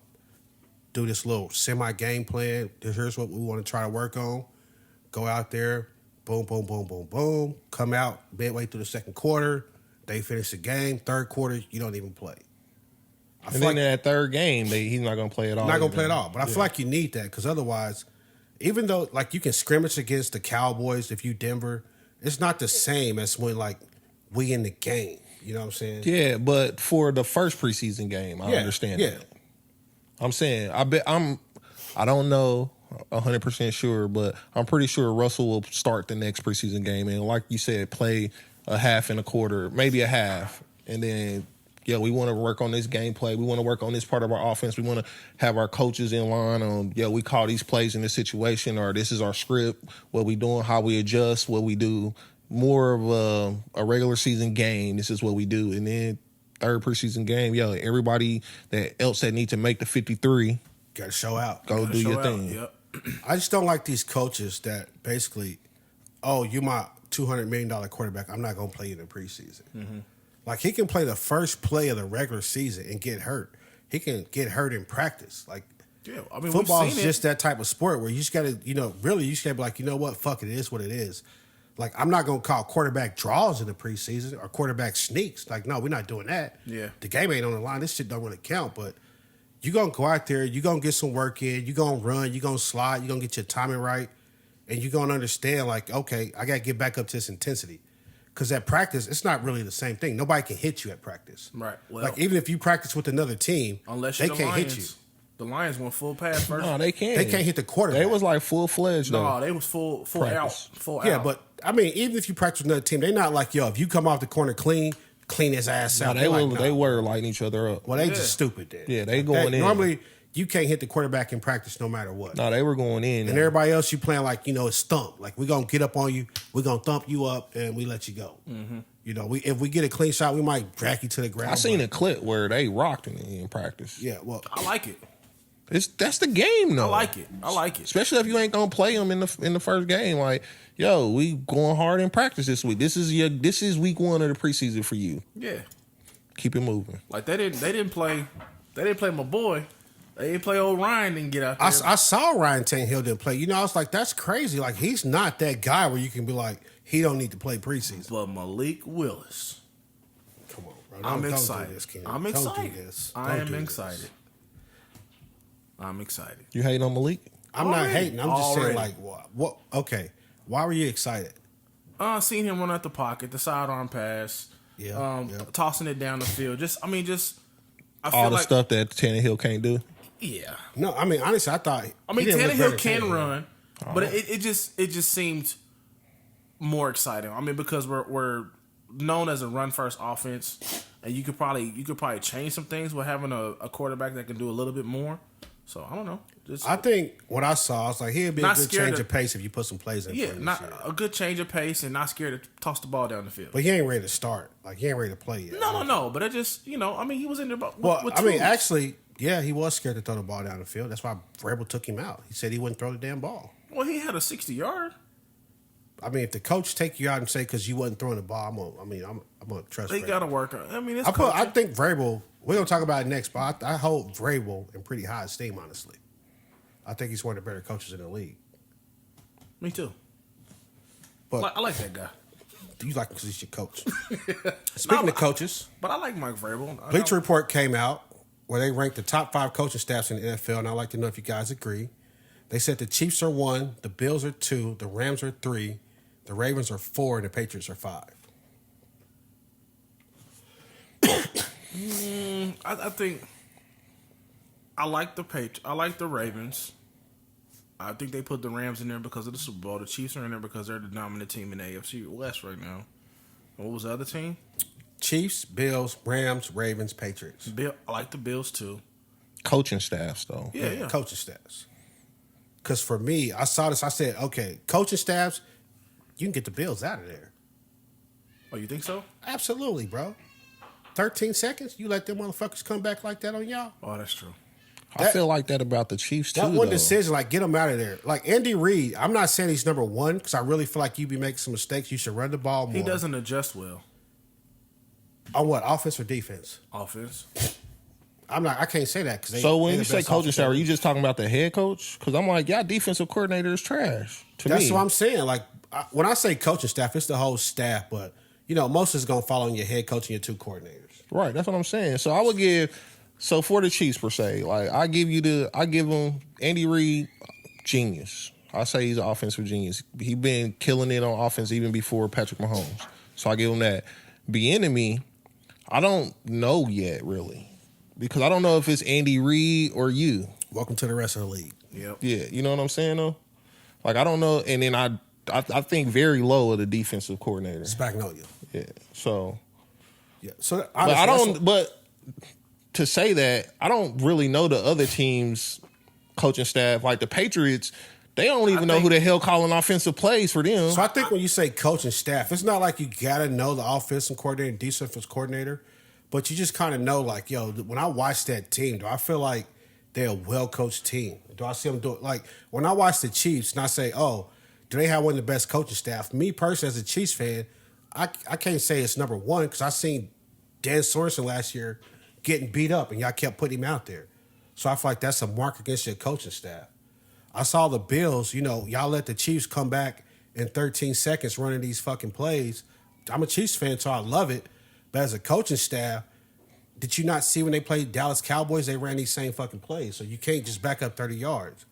do this little semi-game plan. Here's what we want to try to work on. Go out there, boom, boom, boom, boom, boom. Come out midway through the second quarter. They finish the game. Third quarter, you don't even play. And then in that third game, he's not going to play at all. Not going to play at all. But I feel like you need that because otherwise, even though you can scrimmage against the Cowboys if you Denver, it's not the same as when we in the game. You know what I'm saying? Yeah, but for the first preseason game, I understand that. I'm saying, I don't know 100% sure, but I'm pretty sure Russell will start the next preseason game and, like you said, play a half and a quarter, maybe a half, and then we want to work on this gameplay. We want to work on this part of our offense. We want to have our coaches in line on, we call these plays in this situation, or this is our script, what we doing, how we adjust, what we do. More of a regular season game. This is what we do. And then third preseason game, everybody that need to make the 53. Got to show out. Go do your thing. Yep. I just don't like these coaches that basically, you're my $200 million quarterback. I'm not going to play you in the preseason. Mm-hmm. Like, he can play the first play of the regular season and get hurt. He can get hurt in practice. Like, football is just that type of sport where you just got to, really, you just got to be like, you know what, fuck it, it is what it is. Like, I'm not going to call quarterback draws in the preseason or quarterback sneaks. Like, no, we're not doing that. Yeah. The game ain't on the line. This shit don't really count. But you're going to go out there. You're going to get some work in. You're going to run. You're going to slide. You're going to get your timing right. And you're going to understand, okay, I got to get back up to this intensity. Because at practice, it's not really the same thing. Nobody can hit you at practice. Right. Well, even if you practice with another team, they can't hit you. The Lions went full pass first. No, they can't. They can't hit the quarterback. They was full-fledged, though. No, they was full practice. Full yeah, out. but, even if you practice with another team, they're not like, if you come off the corner clean his ass out. They were lighting each other up. Well, they just stupid then. Yeah, they going in. Normally, you can't hit the quarterback in practice no matter what. No, they were going in. And everybody else, you playing it's thump. Like, we're going to get up on you, we're going to thump you up, and we let you go. Mm-hmm. If we get a clean shot, we might drag you to the ground. I seen a clip where they rocked in practice. Yeah, well, I like it. That's the game, though. I like it. Especially if you ain't gonna play them in the first game. Like, we going hard in practice this week. This is week 1 of the preseason for you. Yeah. Keep it moving. Like, they didn't play my boy. They didn't play old Ryan. Didn't get out there. I saw Ryan Tannehill didn't play. I was like, that's crazy. Like, he's not that guy where you can be like, he don't need to play preseason. But Malik Willis. Come on, bro. I'm Don't excited. do this, Ken. I'm Don't do excited. this. I Don't am do excited. this. I'm excited. You hating on Malik? I'm not hating. I'm just saying, Already. like, what? Okay, why were you excited? Seeing him run out the pocket, the sidearm pass, Yeah. tossing it down the field. I feel All the like stuff that Tannehill can't do. yeah. No, I mean, honestly, I thought. Tannehill can run, but it just seemed more exciting. I mean, because we're known as a run first offense, and you could probably change some things with having a quarterback that can do a little bit more. So I don't know. I think what I saw, I was like, he'd be a Not good scared change to- of pace if you put some plays in. Yeah, for him not this year. a good change of pace and not scared to toss the ball down the field. But he ain't ready to start. Like, he ain't ready to play yet. No. But it just, I mean, he was in there. Well, with I mean, tools. actually, yeah, he was scared to throw the ball down the field. That's why Vrabel took him out. He said he wouldn't throw the damn ball. Well, he had a 60-yard. I mean, if the coach take you out and say because you wasn't throwing the ball, I'm gonna trust. They Vrabel. got to work on. I mean, it's I think Vrabel. We're gonna talk about it next, but I hold Vrabel in pretty high esteem. Honestly, I think he's one of the better coaches in the league. Me too. But I like that guy. you like him because he's your coach. Speaking of coaches, But I like Mike Vrabel. Bleacher Report came out where they ranked the top 5 coaching staffs in the NFL, and I'd like to know if you guys agree. They said the Chiefs are 1, the Bills are 2, the Rams are 3, the Ravens are 4, and the Patriots are 5. I think I like I like the Ravens. I think they put the Rams in there because of the Super Bowl. The Chiefs are in there because they're the dominant team in the AFC West right now. And what was the other team? Chiefs, Bills, Rams, Ravens, Patriots. I like the Bills too. Coaching staffs, though. Yeah. Coaching staffs. Because for me, I saw this, I said, okay, coaching staffs, you can get the Bills out of there. Oh, you think so? Absolutely, bro. 13 seconds, you let them motherfuckers come back like that on y'all? Oh, that's true. I feel like that about the Chiefs, too, That one though. decision, like, get them out of there. Like, Andy Reid, I'm not saying he's number 1 because I really feel like you be making some mistakes. You should run the ball more. He doesn't adjust well. On what, offense or defense? Offense. I can't say that because So when you say coaching staff, are you just talking about the head coach? Because I'm like, y'all defensive coordinator is trash to me. That's what I'm saying. Like, when I say coaching staff, it's the whole staff, but, most is going to fall on your head coach and your 2 coordinators. Right, that's what I'm saying. So I would give, for the Chiefs per se, like I give him Andy Reid, genius. I say he's an offensive genius. He been killing it on offense even before Patrick Mahomes. So I give him that. Bieniemy, I don't know yet really, because I don't know if it's Andy Reid or you. Welcome to the rest of the league. Yep. Yeah, you know what I'm saying though. Like I don't know, and then I think very low of the defensive coordinator. Spagnolia. Yeah, so. Yeah. So But I don't. But to say that, I don't really know the other teams' coaching staff. Like the Patriots, they don't even know who the hell calling offensive plays for them. So I think when you say coaching staff, it's not like you gotta know the offensive coordinator and defensive coordinator, but you just kind of know, like, yo, when I watch that team, do I feel like they're a well coached team? Do I see them do it? Like when I watch the Chiefs and I say, oh, do they have one of the best coaching staff? Me personally, as a Chiefs fan, I can't say it's number 1 because I seen Dan Sorensen last year getting beat up and y'all kept putting him out there. So I feel like that's a mark against your coaching staff. I saw the Bills, y'all let the Chiefs come back in 13 seconds running these fucking plays. I'm a Chiefs fan, so I love it. But as a coaching staff, did you not see when they played Dallas Cowboys, they ran these same fucking plays? So you can't just back up 30 yards.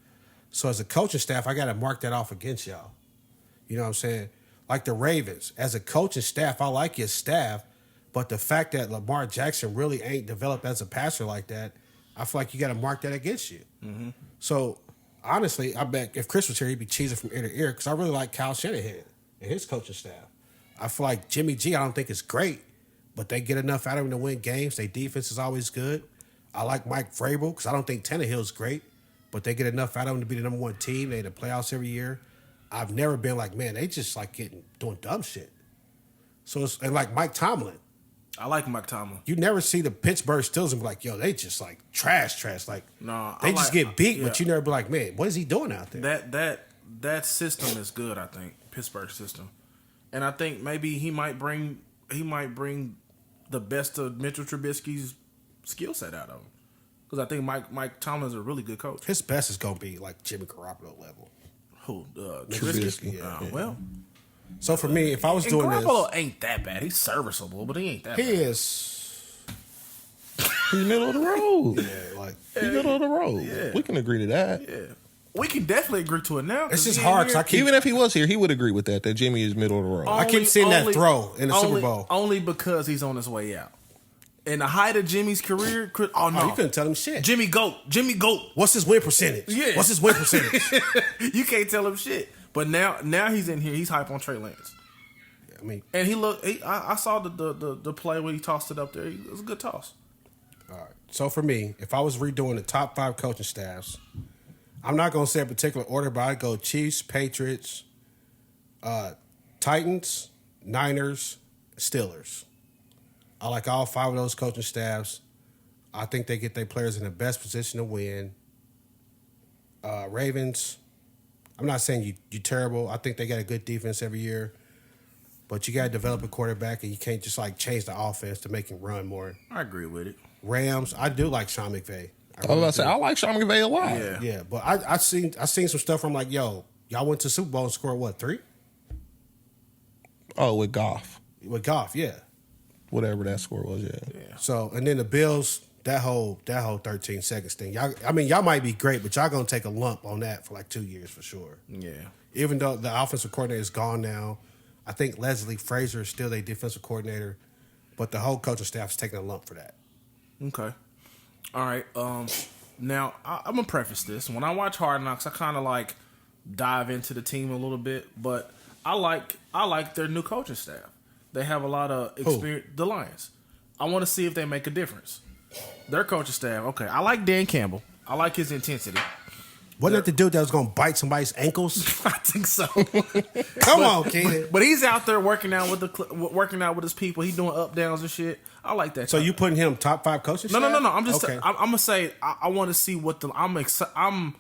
So as a coaching staff, I got to mark that off against y'all. You know what I'm saying? Like the Ravens, as a coaching staff, I like your staff, but the fact that Lamar Jackson really ain't developed as a passer like that, I feel like you got to mark that against you. Mm-hmm. So, honestly, I bet if Chris was here, he'd be cheesing from ear to ear because I really like Kyle Shanahan and his coaching staff. I feel like Jimmy G, I don't think it's great, but they get enough out of him to win games. Their defense is always good. I like Mike Vrabel because I don't think Tannehill's great, but they get enough out of him to be the number 1 team. They in the playoffs every year. I've never been like, man, they just like doing dumb shit. So it's and like Mike Tomlin. I like Mike Tomlin. You never see the Pittsburgh Steelers and be like, yo, they just like trash. Like No, they just get beat, yeah. but you never be like, man, what is he doing out there? That system is good, I think. Pittsburgh system. And I think maybe he might bring the best of Mitchell Trubisky's skill set out of him. Because I think Mike Tomlin's a really good coach. His best is gonna be like Jimmy Garoppolo level. Who? Trubisky. Yeah. Well, So for me, if I was doing Garoppolo this, ain't that bad. He's serviceable, but he ain't that he bad. is. He's middle of the road. Yeah, like He's middle of the road. Yeah. We can agree to that. Yeah. We can definitely agree to it now. it's just hard because I keep Even if he was here, he would agree with that Jimmy is middle of the road. I keep seeing that throw in the Super Bowl. Only because he's on his way out. In the height of Jimmy's career, oh no, you couldn't tell him shit. Jimmy Goat. What's his win percentage? Yeah. What's his win percentage? You can't tell him shit. But now he's in here. He's hype on Trey Lance. I mean, And he looked. I saw the play when he tossed it up there. It was a good toss. all right. So for me, if I was redoing the top 5 coaching staffs, I'm not going to say a particular order, but I'd go Chiefs, Patriots, Titans, Niners, Steelers. I like all 5 of those coaching staffs. I think they get their players in the best position to win. Ravens, I'm not saying you're terrible. I think they got a good defense every year. But you got to develop a quarterback, and you can't just like change the offense to make him run more. I agree with it. Rams, I do like Sean McVay. I was about to say, I like Sean McVay a lot. Yeah. Yeah, but I seen some stuff where I'm like, yo, y'all went to Super Bowl and scored what, 3? Oh, with Goff. With Goff, yeah. Whatever that score was, yeah. So and then the Bills, that whole 13 seconds thing. Y'all might be great, but y'all gonna take a lump on that for like 2 years for sure. Yeah. Even though the offensive coordinator is gone now, I think Leslie Frazier is still their defensive coordinator, but the whole coaching staff is taking a lump for that. Okay. All right. Now I'm gonna preface this. When I watch Hard Knocks, I kind of like dive into the team a little bit, but I like their new coaching staff. They have a lot of experience. The Lions. I want to see if they make a difference. Their coaching staff. Okay. I like Dan Campbell. I like his intensity. Wasn't that the dude that was gonna bite somebody's ankles? I think so. Come on, Keenan. But he's out there working out with his people. He's doing up downs and shit. I like that. So you putting him top 5 coaching staff? No. I'm just. Okay. I'm gonna say I want to see what I'm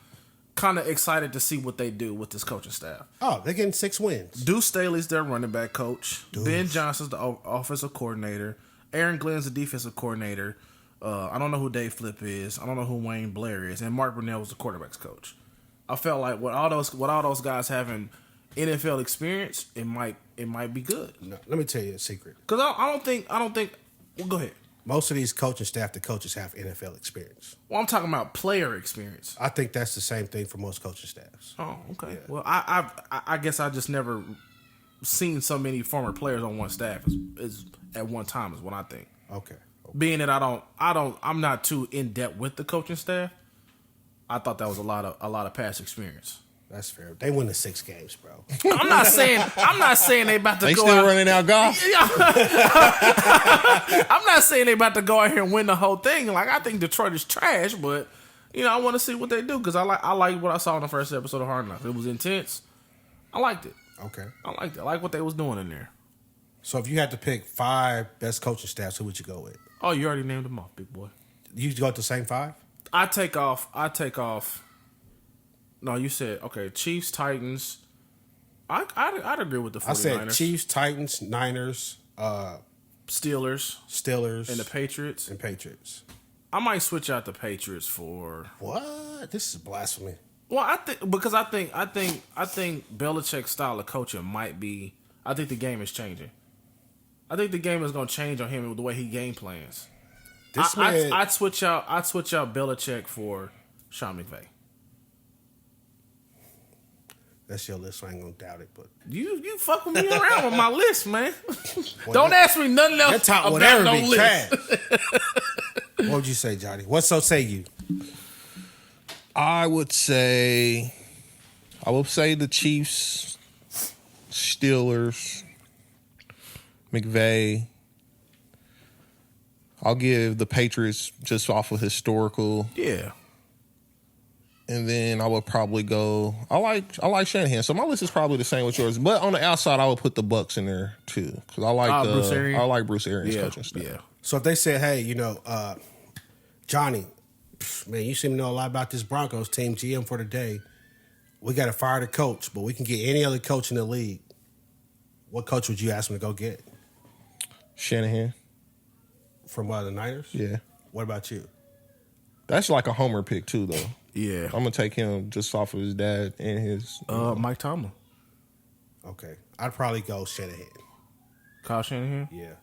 kind of excited to see what they do with this coaching staff. Oh, they're getting 6 wins. Deuce Staley's their running back coach. Ben Johnson's the offensive coordinator. Aaron Glenn's the defensive coordinator. I don't know who Dave Flip is. I don't know who Wayne Blair is. And Mark Brunell was the quarterback's coach. I felt like with all those guys having NFL experience, it might be good. No, let me tell you a secret. Because I don't think. Well, go ahead. Most of these coaching staff, the coaches have NFL experience. Well, I'm talking about player experience. I think that's the same thing for most coaching staffs. Oh, okay. Yeah. Well, I guess I just never seen so many former players on one staff as at one time is what I think. Okay. Being that I'm not too in depth with the coaching staff. I thought that was a lot of past experience. That's fair. They win the 6 games, bro. I'm not saying they about to They go still out. running out Goff? I'm not saying they about to go out here and win the whole thing. Like I think Detroit is trash, but I want to see what they do because I like what I saw in the first episode of Hard Knocks. It was intense. I liked it. Okay. I liked it. I like what they was doing in there. So if you had to pick 5 best coaching staffs, who would you go with? Oh, you already named them off, big boy. You go with the same 5? I take off. No, you said okay. Chiefs, Titans. I'd agree with the 49ers. I said Chiefs, Titans, Niners, Steelers, and the Patriots. And Patriots. I might switch out the Patriots for what? This is blasphemy. Well, I think Belichick's style of coaching might be. I think the game is changing. I think the game is going to change on him with the way he game plans. I'd switch out Belichick for Sean McVay. That's your list, so I ain't gonna doubt it. But you fuck with me around with my list, man. Don't ask me nothing else your top about whatever no be list. trash. What would you say, Johnny? What so say you? I would say the Chiefs, Steelers, McVay. I'll give the Patriots just off of historical. Yeah. And then I would probably go. I like Shanahan, so my list is probably the same with yours. But on the outside, I would put the Bucks in there too because I like Bruce Arians coaching stuff. Yeah. So if they said, "Hey, Johnny, man, you seem to know a lot about this Broncos team. GM for the day. We got to fire the coach, but we can get any other coach in the league. What coach would you ask him to go get? Shanahan from the Niners. Yeah. What about you? That's like a homer pick too, though. Yeah. I'm gonna take him just off of his dad and his Mike Tomlin. Okay, I'd probably go Shanahan. Kyle Shanahan. Yeah.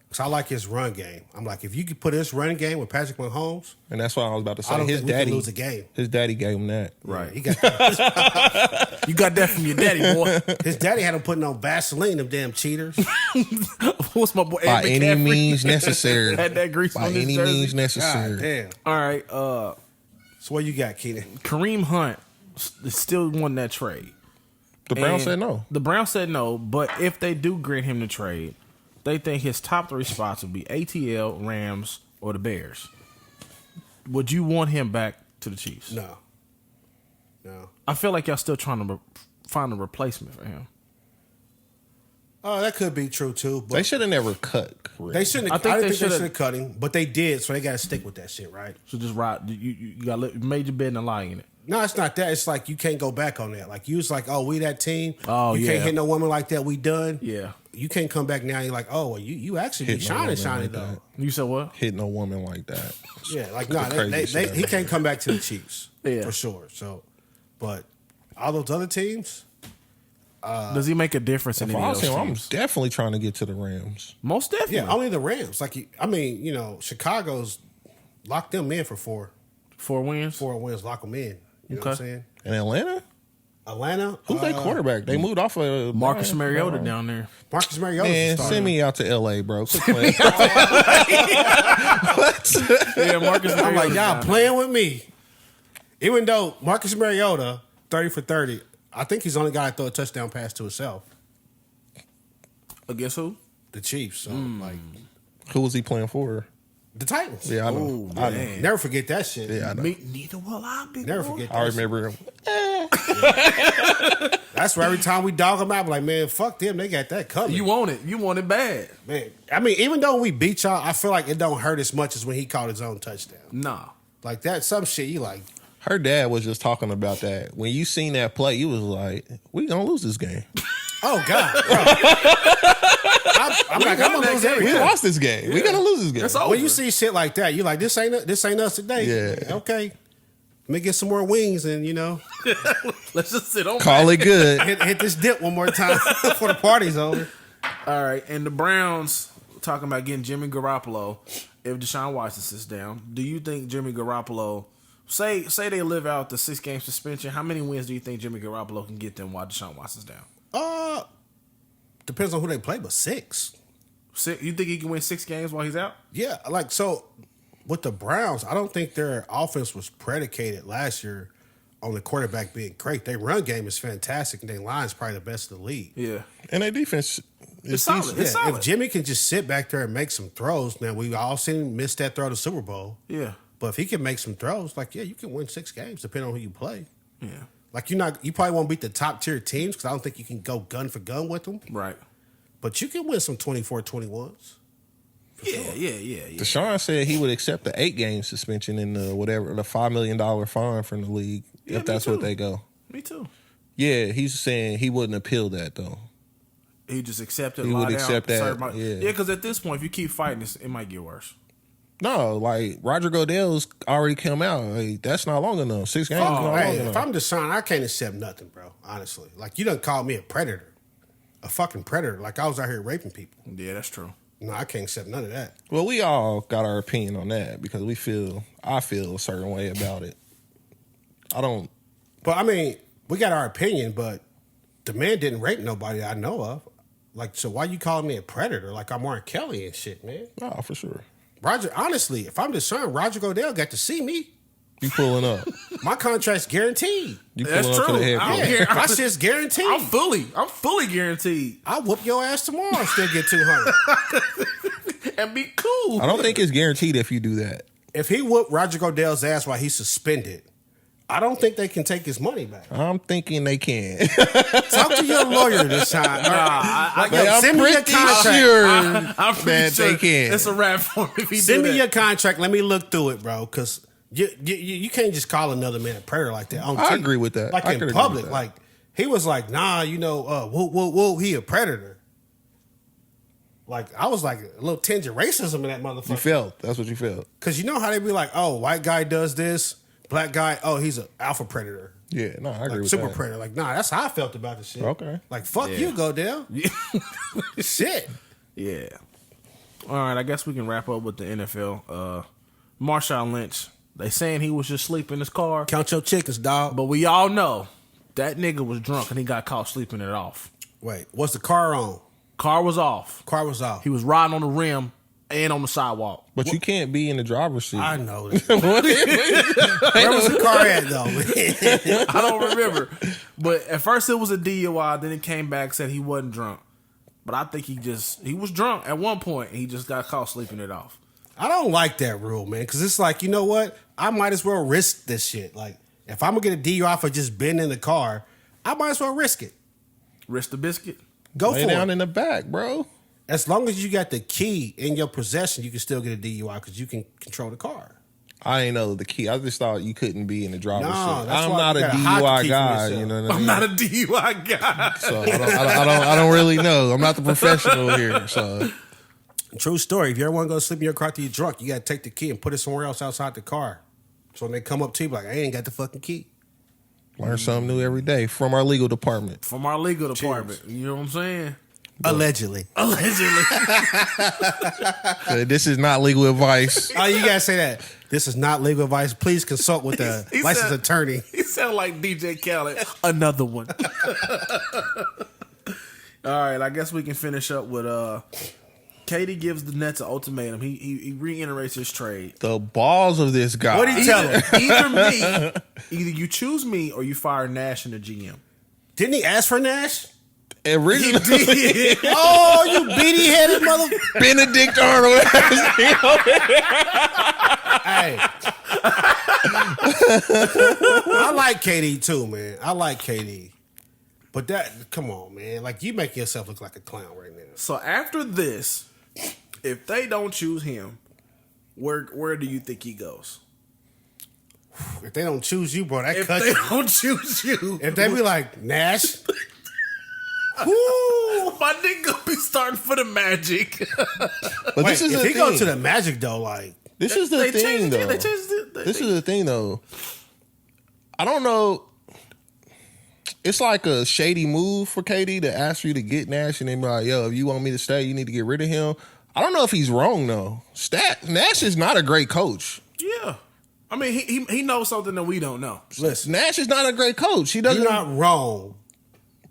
Because I like his run game. I'm like, if you could put his run game with Patrick Mahomes, And that's what I was about to say. I don't His think we can daddy lose a game. His daddy gave him that. Right. He got that. You got that from your daddy, boy. His daddy had him putting on Vaseline, them damn cheaters. What's my boy? By Ed any McCaffrey? means necessary. Had that grease By on his any jersey. means God necessary. damn. All right. So what you got, Keenan? Kareem Hunt still won that trade. The Browns And said no. The Browns said no, but if they do grant him the trade, they think his top 3 spots would be ATL, Rams, or the Bears. Would you want him back to the Chiefs? No. I feel like y'all still trying to find a replacement for him. Oh, that could be true too. But They should have never cut Kareem. they shouldn't. I I think didn't they think they shoulda- should have cut him, but they did. So they got to stick with that shit, right? So just ride. You got made your bed and lie in it. No, it's not that. It's like you can't go back on that. Like you was like, oh, we that team. Oh, you yeah. can't hit no woman like that. We done. Yeah. You can't come back now. You're like, oh, well, you actually be Hit no shining, woman shining like though. that. You said what? Hit no woman like that. Yeah, like The no, craziest shit he ever. can't come back to the Chiefs. Yeah. For sure. So, but all those other teams, Does he make a difference in If any I of was those him, I'm teams? definitely trying to get to the Rams. Most definitely. yeah, only the Rams. Like, I mean, Chicago's locked them in for 4 wins. 4 wins, lock them in. You know what I'm Okay. saying? In Atlanta? Atlanta, Who's their quarterback? They moved off of Marcus Brian. Mariota down there. Marcus Mariota. Man, send me out to LA, bro. Quit playing. Yeah, Marcus Mariota. I'm like, y'all playing with me. Even though Marcus Mariota, 30 for 30, I think he's the only guy to throw a touchdown pass to himself. Against who? The Chiefs. So, like, Who was he playing for? the Titans. Yeah, I know. Ooh, I know. man. Never forget that shit. Yeah, I know. Me, neither will I be. Never boy. forget that I shit. remember him. That's where every time we dog them out, I'm like, man, fuck them. They got that coming. You want it. You want it bad. Man, I mean, even though we beat y'all, I feel like it don't hurt as much as when he caught his own touchdown. Nah. Like that, some shit you like. Her dad was just talking about that. When you seen that play, you was like, we gonna lose this game. Oh God, bro. I'm like, I'm gonna lose every We game. lost this game. We gonna lose this game. That's all. When you see shit like that, you like, this ain't us today. Yeah. Okay. Let me get some more wings and Let's just sit on. Call it good. hit this dip one more time before the party's over. All right, and the Browns talking about getting Jimmy Garoppolo. If Deshaun Watson sits down, do you think Jimmy Garoppolo? Say they live out the 6-game suspension. How many wins do you think Jimmy Garoppolo can get them while Deshaun Watson's down? Depends on who they play, but 6. You think he can win 6 games while he's out? Yeah, like so with the Browns, I don't think their offense was predicated last year on the quarterback being great. Their run game is fantastic, and their line is probably the best in the league. Yeah, And their defense is It's solid. decent. It's Yeah, solid. if Jimmy can just sit back there and make some throws, now we've all seen him miss that throw to Super Bowl. yeah, But if he can make some throws, like you can win 6 games depending on who you play. yeah. Like you probably won't beat the top tier teams because I don't think you can go gun for gun with them. Right. But you can win some 24-21s. Yeah. Deshaun said he would accept the 8-game suspension and the $5 million fine from the league Yeah, if that's me what too. they go. Me too. Yeah, he's saying he wouldn't appeal that though. He just accepted. He lie would down, accept that, serve my- yeah. Because at this point, if you keep fighting, it might get worse. No, like Roger Goodell's already come out. Like, that's not long enough. 6 games is not long Hey, enough. if I'm Deshaun, I can't accept nothing, bro. Honestly, like you done called me a predator, a fucking predator. Like I was out here raping people. Yeah, that's true. No, I can't accept none of that. Well, we all got our opinion on that because I feel a certain way about it. I don't. But I mean, we got our opinion, but the man didn't rape nobody I know of. Like, so why you calling me a predator? Like I'm Warren Kelly and shit, man. No, for sure. Roger, honestly, if I'm Deshaun, Roger Goodell got to see me. You pulling up. My contract's guaranteed. You That's pulling up to true. the I don't headquarters. care. My shit's guaranteed. I'm fully guaranteed I'll whoop your ass tomorrow and still get 200. and be cool. I don't think it's guaranteed if you do that. If he whooped Roger Goodell's ass while he's suspended, I don't think they can take his money back. I'm thinking they can. Talk to your lawyer this time. Like, yo, I'm send me your pretty contract. sure I'm pretty that sure they can. it's a wrap for him if he Send do me that. your contract. Let me look through it, bro. Because you can't just call another man a predator like that. I agree with that. Like I in could agree public, with that. like he was like, nah, whoa, he a predator. Like I was like a little tinge of racism in that motherfucker. That's what you felt. Because you know how they be like, oh, white guy does this, black guy, oh, he's an alpha predator. Yeah, no, I agree Like with super that. predator. Like, nah, that's how I felt about the shit. Okay. Like, fuck Yeah. you, Goodell. Shit. Yeah. All right, I guess we can wrap up with the NFL. Marshawn Lynch. They saying he was just sleeping in his car. Count your chickens, dog. But we all know that nigga was drunk and he got caught sleeping it off. Wait, what's the car on? Car was off. Car was off. He was riding on the rim and on the sidewalk. But you can't be in the driver's seat. I know. Where was the car at, though? I don't remember. But at first it was a DUI. Then it came back, said he wasn't drunk. But I think he was drunk at one point. And he just got caught sleeping it off. I don't like that rule, man, because it's like, you know what? I might as well risk this shit. Like, if I'm going to get a DUI for just being in the car, I might as well risk it. Risk the biscuit? Go Lay for down it. in the back, bro. As long as you got the key in your possession, you can still get a DUI because you can control the car. I ain't know the key. I just thought you couldn't be in the driver's No, seat. that's I'm why not you a gotta hide the DUI key from guy. yourself. You know what I I'm mean? not a DUI guy. So I don't really know. I'm not the professional here. So True story. If you ever want to go sleep in your car till you're drunk, you got to take the key and put it somewhere else outside the car. So when they come up to you, like, I ain't got the fucking key. learn something new every day from our legal department. From our legal department. You know what I'm saying? Allegedly. Allegedly. This is not legal advice. Oh, you got to say that. This is not legal advice. Please consult with a He licensed said- attorney. He sounded like DJ Khaled. Another one. All right, I guess we can finish up with KD gives the Nets an ultimatum. He reiterates his trade. The balls of this guy. What do you tell him? Either you choose me or you fire Nash and the GM. Didn't he ask for Nash? Originally, Oh, you beady-headed mother... Benedict Arnold. Hey. I like KD too, man. I like KD. But come on, man. Like, you make yourself look like a clown right now. So after this, if they don't choose him, where do you think he goes? If they don't choose you, bro, that If cuts they you. don't choose you, If they be like, Nash, whoo, my nigga be starting for the Magic. But wait, this is if the he go thing. to the Magic, though, like, This is the thing, though. This is the thing, though. I don't know. It's like a shady move for KD to ask you to get Nash and then be like, yo, if you want me to stay, you need to get rid of him. I don't know if he's wrong, though. Nash is not a great coach. Yeah. I mean, he knows something that we don't know. listen, Nash is not a great coach. He doesn't. you're not wrong,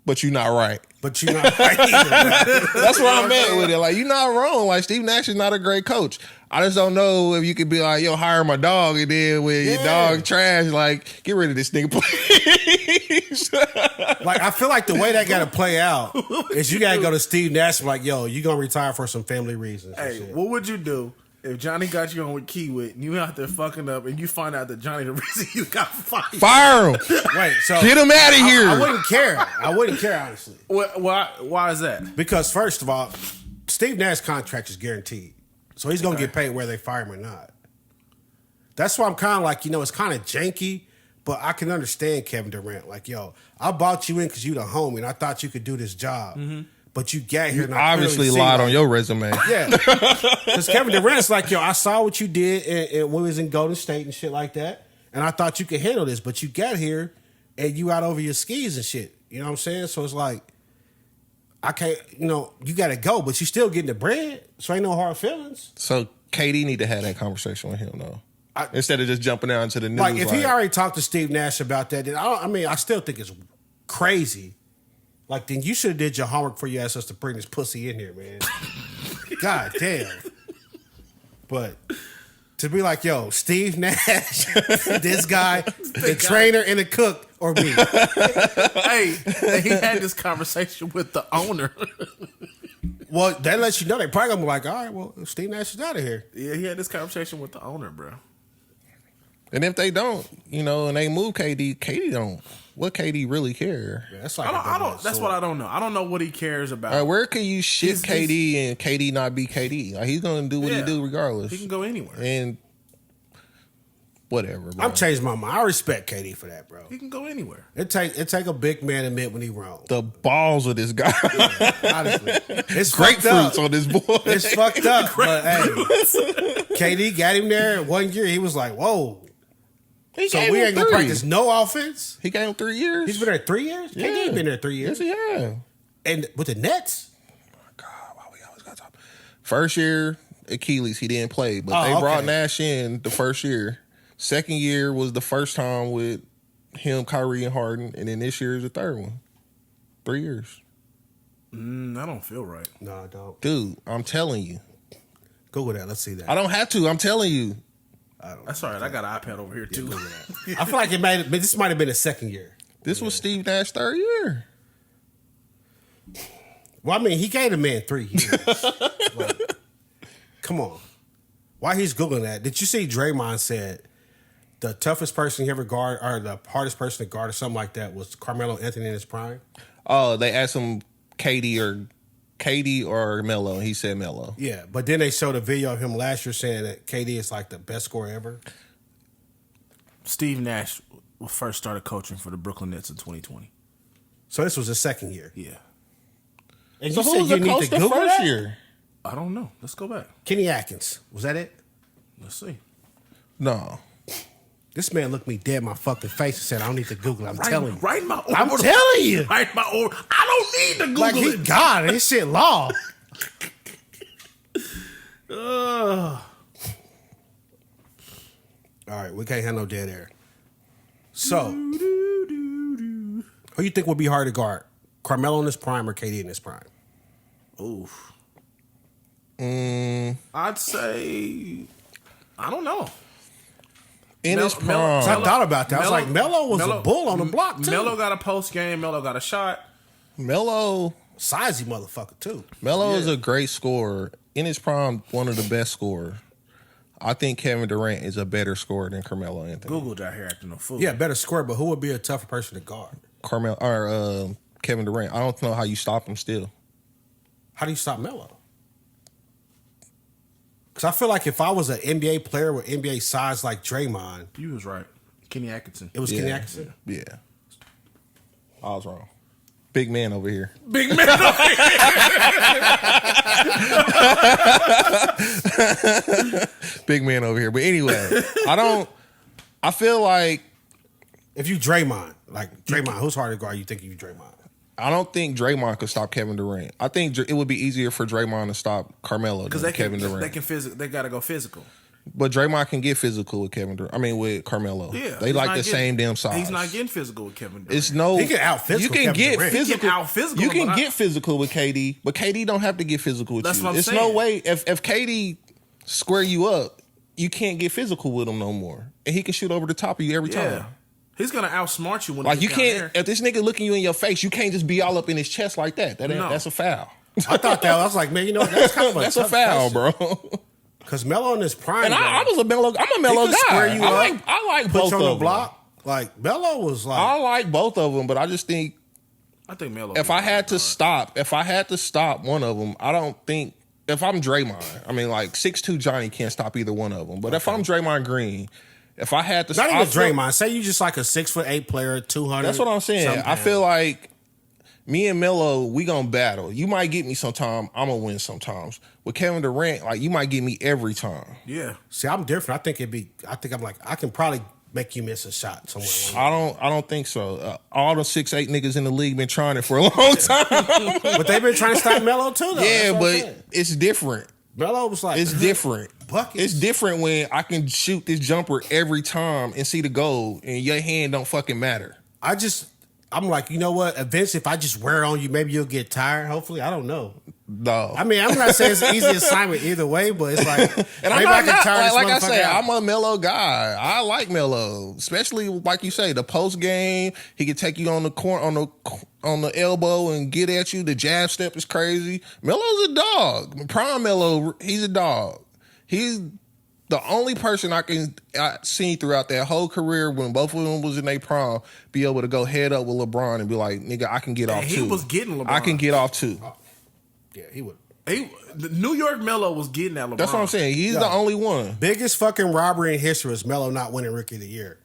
But you're not right. but you're not right either. That's where I'm at with it. Like, you're not wrong. Like, Steve Nash is not a great coach. I just don't know if you could be like, yo, hire my dog, and then when your dog trash, like, get rid of this nigga, please. Like, I feel like the way that got to play out is you got to go to Steve Nash and be like, yo, you going to retire for some family reasons. and Hey, shit. what would you do if Johnny got you on with Kiewit and you out there fucking up and you find out that Johnny the reason you got fired? Fire him. Wait, so Get him out of here. I wouldn't care. I wouldn't care, honestly. Why is that? Because, first of all, Steve Nash's contract is guaranteed. So he's going to get paid whether they fire him or not. That's why I'm kind of like, it's kind of janky, but I can understand Kevin Durant. Like, yo, I bought you in because you the homie, and I thought you could do this job. But you got here and I Obviously clearly see, lied like, on your resume. Yeah. Because Kevin Durant's like, yo, I saw what you did when we was in Golden State and shit like that, and I thought you could handle this, but you got here and you out over your skis and shit. You know what I'm saying? So it's like, I can't, you got to go, but you still getting the bread, so ain't no hard feelings. So KD need to have that conversation with him, though. Instead of just jumping out into the news. Like, if he already talked to Steve Nash about that, then I still think it's crazy. Like, then you should have did your homework before you asked us to bring this pussy in here, man. God damn. But to be like, yo, Steve Nash, this guy, the trainer and the cook, or me. Hey, he had this conversation with the owner. Well, that lets you know they probably gonna be like, all right, well, Steve Nash is out of here. Yeah, he had this conversation with the owner, bro. And if they don't, and they move KD don't. What KD really care? Yeah, that's like I don't. That's what I don't know. I don't know what he cares about. Where can you ship He's- KD and KD not be KD? Like, he's gonna do what he do regardless. He can go anywhere. And whatever, bro. I'm changing my mind. I respect KD for that, bro. He can go anywhere. It take a big man to admit when he wrong. The balls of this guy. Honestly, it's fucked up. Grapefruits on this boy. It's fucked up. But hey, KD got him there 1 year. He was like, whoa. He So gave we him ain't gonna 3. practice no offense. He gave him 3 years. He's been there 3 years. Yeah. KD ain't been there 3 years. Yes, he has. And with the Nets, God, why we always got to talk? First year, Achilles, he didn't play, but they brought Nash in the first year. Second year was the first time with him, Kyrie, and Harden, and then this year is the third one. 3 years. I don't feel right. No, I don't. Dude, I'm telling you. Google that. Let's see that. I don't have to. I'm telling you. That's all right. I got an iPad over here, too. I feel like this might have been a second year. This was Steve Nash's third year. Well, I mean, he gave the man 3 years. Like, come on. While he's Googling that, did you see Draymond said the toughest person he ever guarded, or the hardest person to guard, or something like that, was Carmelo Anthony in his prime? Oh, they asked him KD or Melo. He said Melo. Yeah, but then they showed a video of him last year saying that KD is like the best scorer ever. Steve Nash first started coaching for the Brooklyn Nets in 2020. So this was his second year. Yeah. And So you who said was you the need coach to the Google first that? year? I don't know. Let's go back. Kenny Atkins. Was that it? Let's see. No. This man looked me dead in my fucking face and said, I don't need to Google it. I'm telling you. Right in my I'm telling you. Right in my order. I don't need to Google Like, he it. got it. This shit law. Ugh. All right, we can't have no dead air. So, who you think would be hard to guard? Carmelo in his prime or KD in his prime? Oof. I'd say, I don't know. In his prime. I thought about that. I was like, Melo was a bull on the block, too. Melo got a post game. Melo got a shot. Melo Sizey motherfucker, too. Melo is a great scorer. In his prime, one of the best scorers. I think Kevin Durant is a better scorer than Carmelo Anthony. Google out here acting a fool. Yeah, better scorer, but who would be a tougher person to guard? Kevin Durant. I don't know how you stop him still. How do you stop Melo? Because I feel like if I was an NBA player with NBA size like Draymond, You was right. Kenny Atkinson. it was Kenny Atkinson. Yeah. I was wrong. Big man over here. Big man over here. Big man over here. But anyway, I feel like If you Draymond, who's harder to guard? You think you Draymond? I don't think Draymond could stop Kevin Durant. I think it would be easier for Draymond to stop Carmelo than Kevin Durant. They gotta go physical. But Draymond can get physical with with Carmelo. Yeah, they like the same damn size. He's not getting physical with Kevin Durant. It's no. He can out-physical You can Kevin get Durant. physical. He can out-physical You him, can but get physical with KD, but KD don't have to get physical with That's you. what I'm It's saying. no way if KD square you up, you can't get physical with him no more, and he can shoot over the top of you every time. He's gonna outsmart you when Like he you gets down can't. there. If this nigga looking you in your face, you can't just be all up in his chest like that. No. That's a foul. I thought that. I was like, man, you know what? That's kind of a That's a foul, bro. Because Melo in his prime, And I'm a Melo could guy. square you up, I like put both you on of the them. block. Like Melo was like, I like both of them, but I just think I think Melo. if I had to stop one of them, I don't think. If I'm Draymond, I mean, like 6'2" Johnny can't stop either one of them. But if I'm Draymond Green, if I had to, not even Draymond. Say you just like a 6'8" player, 200. That's what I'm saying. I feel like me and Melo, we gonna battle. You might get me sometime. I'm gonna win sometimes. With Kevin Durant, like you might get me every time. Yeah. See, I'm different. I can probably make you miss a shot somewhere. I don't think so. All the 6'8" niggas in the league been trying it for a long time. But they've been trying to stop Melo too, though. Yeah, That's what I'm but saying. it's different. Melo was like, It's different. Buckets. It's different when I can shoot this jumper every time and see the goal, and your hand don't fucking matter. I'm like, you know what? Eventually, if I just wear it on you, maybe you'll get tired. Hopefully, I don't know. No, I mean, I'm not saying it's an easy assignment either way, but it's like, and maybe I can tire this like I motherfucker say, out. I'm a Melo guy. I like Melo, especially like you say, the post game. He can take you on the corner, on the elbow and get at you. The jab step is crazy. Melo's a dog. Prime Melo, he's a dog. He's the only person I seen throughout that whole career when both of them was in their prime be able to go head up with LeBron and be like, nigga, I can get off too. He was getting LeBron. I can get off too. Yeah, he would. The New York Melo was getting at LeBron. That's what I'm saying. He's the only one. Biggest fucking robbery in history was Melo not winning Rookie of the Year.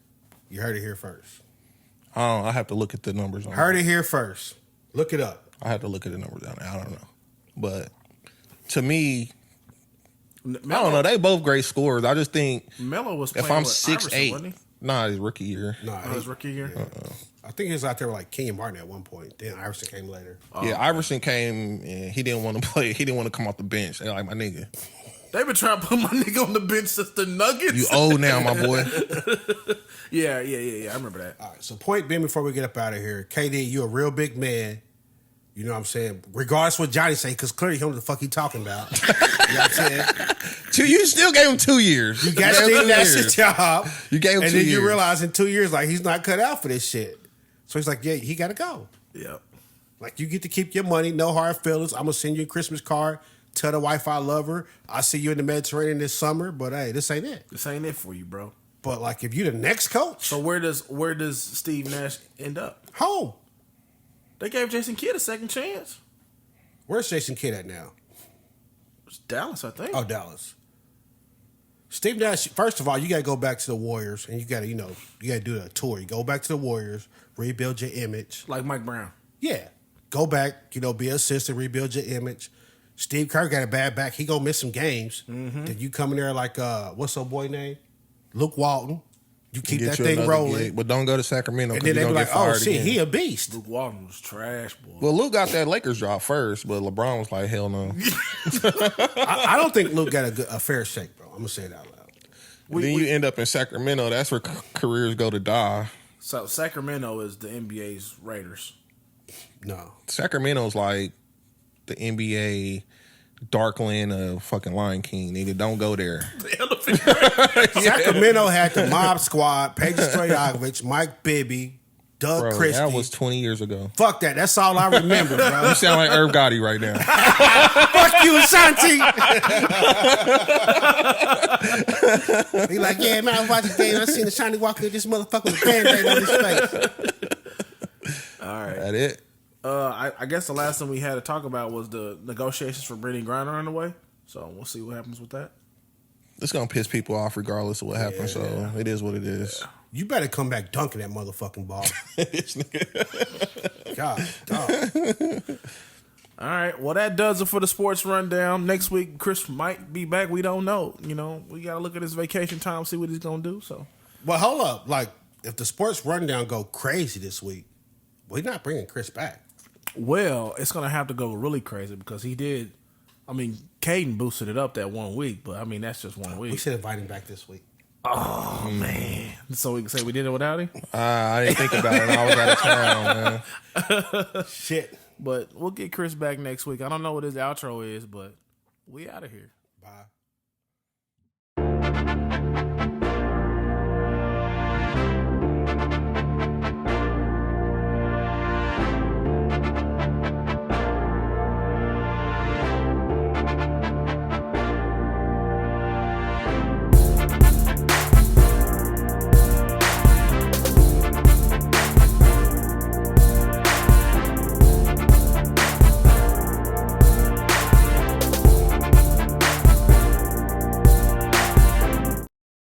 You heard it here first. I have to look at the numbers on Heard it here first. Look it up. I have to look at the numbers on it. I don't know. But to me, Melo, I don't know. They both great scorers. I just think Melo was playing if I'm with 6'8", Iverson, wasn't he? nah, his rookie year. Nah, His rookie year. I think he was out there with like Kenyon Martin at one point. Then Iverson came later. Yeah, Iverson came and he didn't want to play. He didn't want to come off the bench. They're like, my nigga. They been trying to put my nigga on the bench since the Nuggets. You old now, my boy. Yeah. I remember that. All right, so point being, before we get up out of here, KD, you a real big man. You know what I'm saying? Regardless of what Johnny say, because clearly he don't know what the fuck he talking about. You know what I'm saying? You still gave him 2 years. You got Steve Nash's job. You gave him 2 and years. then you realize in 2 years, like, he's not cut out for this shit. So he's like, yeah, he got to go. Yep. Like, you get to keep your money, no hard feelings. I'm going to send you a Christmas card. Tell the wife I love her. I'll see you in the Mediterranean this summer, but hey, this ain't it. This ain't it for you, bro. But like, if you the next coach, So where does Steve Nash end up? home. They gave Jason Kidd a second chance. Where's Jason Kidd at now? It's Dallas, I think. Oh, Dallas. Steve Nash, first of all, you got to go back to the Warriors, and you got to, you got to do a tour. You go back to the Warriors, rebuild your image. Like Mike Brown. Yeah. Go back, be an assistant, rebuild your image. Steve Kerr got a bad back. He gonna miss some games. Mm-hmm. Then you come in there like, what's old boy name? Luke Walton. You keep Get that you thing another rolling. gig, but don't go to Sacramento And because then you're they be going to like, get oh, fired shit, again. he a beast. Luke Walton was trash, boy. Well, Luke got that Lakers job first, but LeBron was like, hell no. I don't think Luke got a fair shake, bro. I'm going to say it out loud. Then you end up in Sacramento. That's where careers go to die. So Sacramento is the NBA's Raiders. No. Sacramento's like the NBA dark land of fucking Lion King. Nigga, don't go there. Sacramento had the Mob Squad, Pedro Stojakovic, Mike Bibby, Doug Bro, Christie. that was 20 years ago. Fuck that. That's all I remember, bro. You sound like Irv Gotti right now. Fuck you, Ashanti. He like, yeah, man, I was watching the game. I seen Ashanti walk in this motherfucker with a Band-Aid on his face. All right. That it? I guess the last thing we had to talk about was the negotiations for Brittany Griner underway. So we'll see what happens with that. It's going to piss people off regardless of what happens, so it is what it is. You better come back dunking that motherfucking ball. This nigga. God, dog. All right. Well, that does it for the sports rundown. Next week, Chris might be back. We don't know. We got to look at his vacation time, see what he's going to do. So, Well, hold up. Like, if the sports rundown go crazy this week, we're not bringing Chris back. well, it's going to have to go really crazy because he did. I mean, Caden boosted it up that 1 week, but I mean, that's just 1 We week. should invite him back this week. Oh, man. So we can say we did it without him? I didn't think about it. I was out of town, man. Shit. But we'll get Chris back next week. I don't know what his outro is, but we out of here. Bye.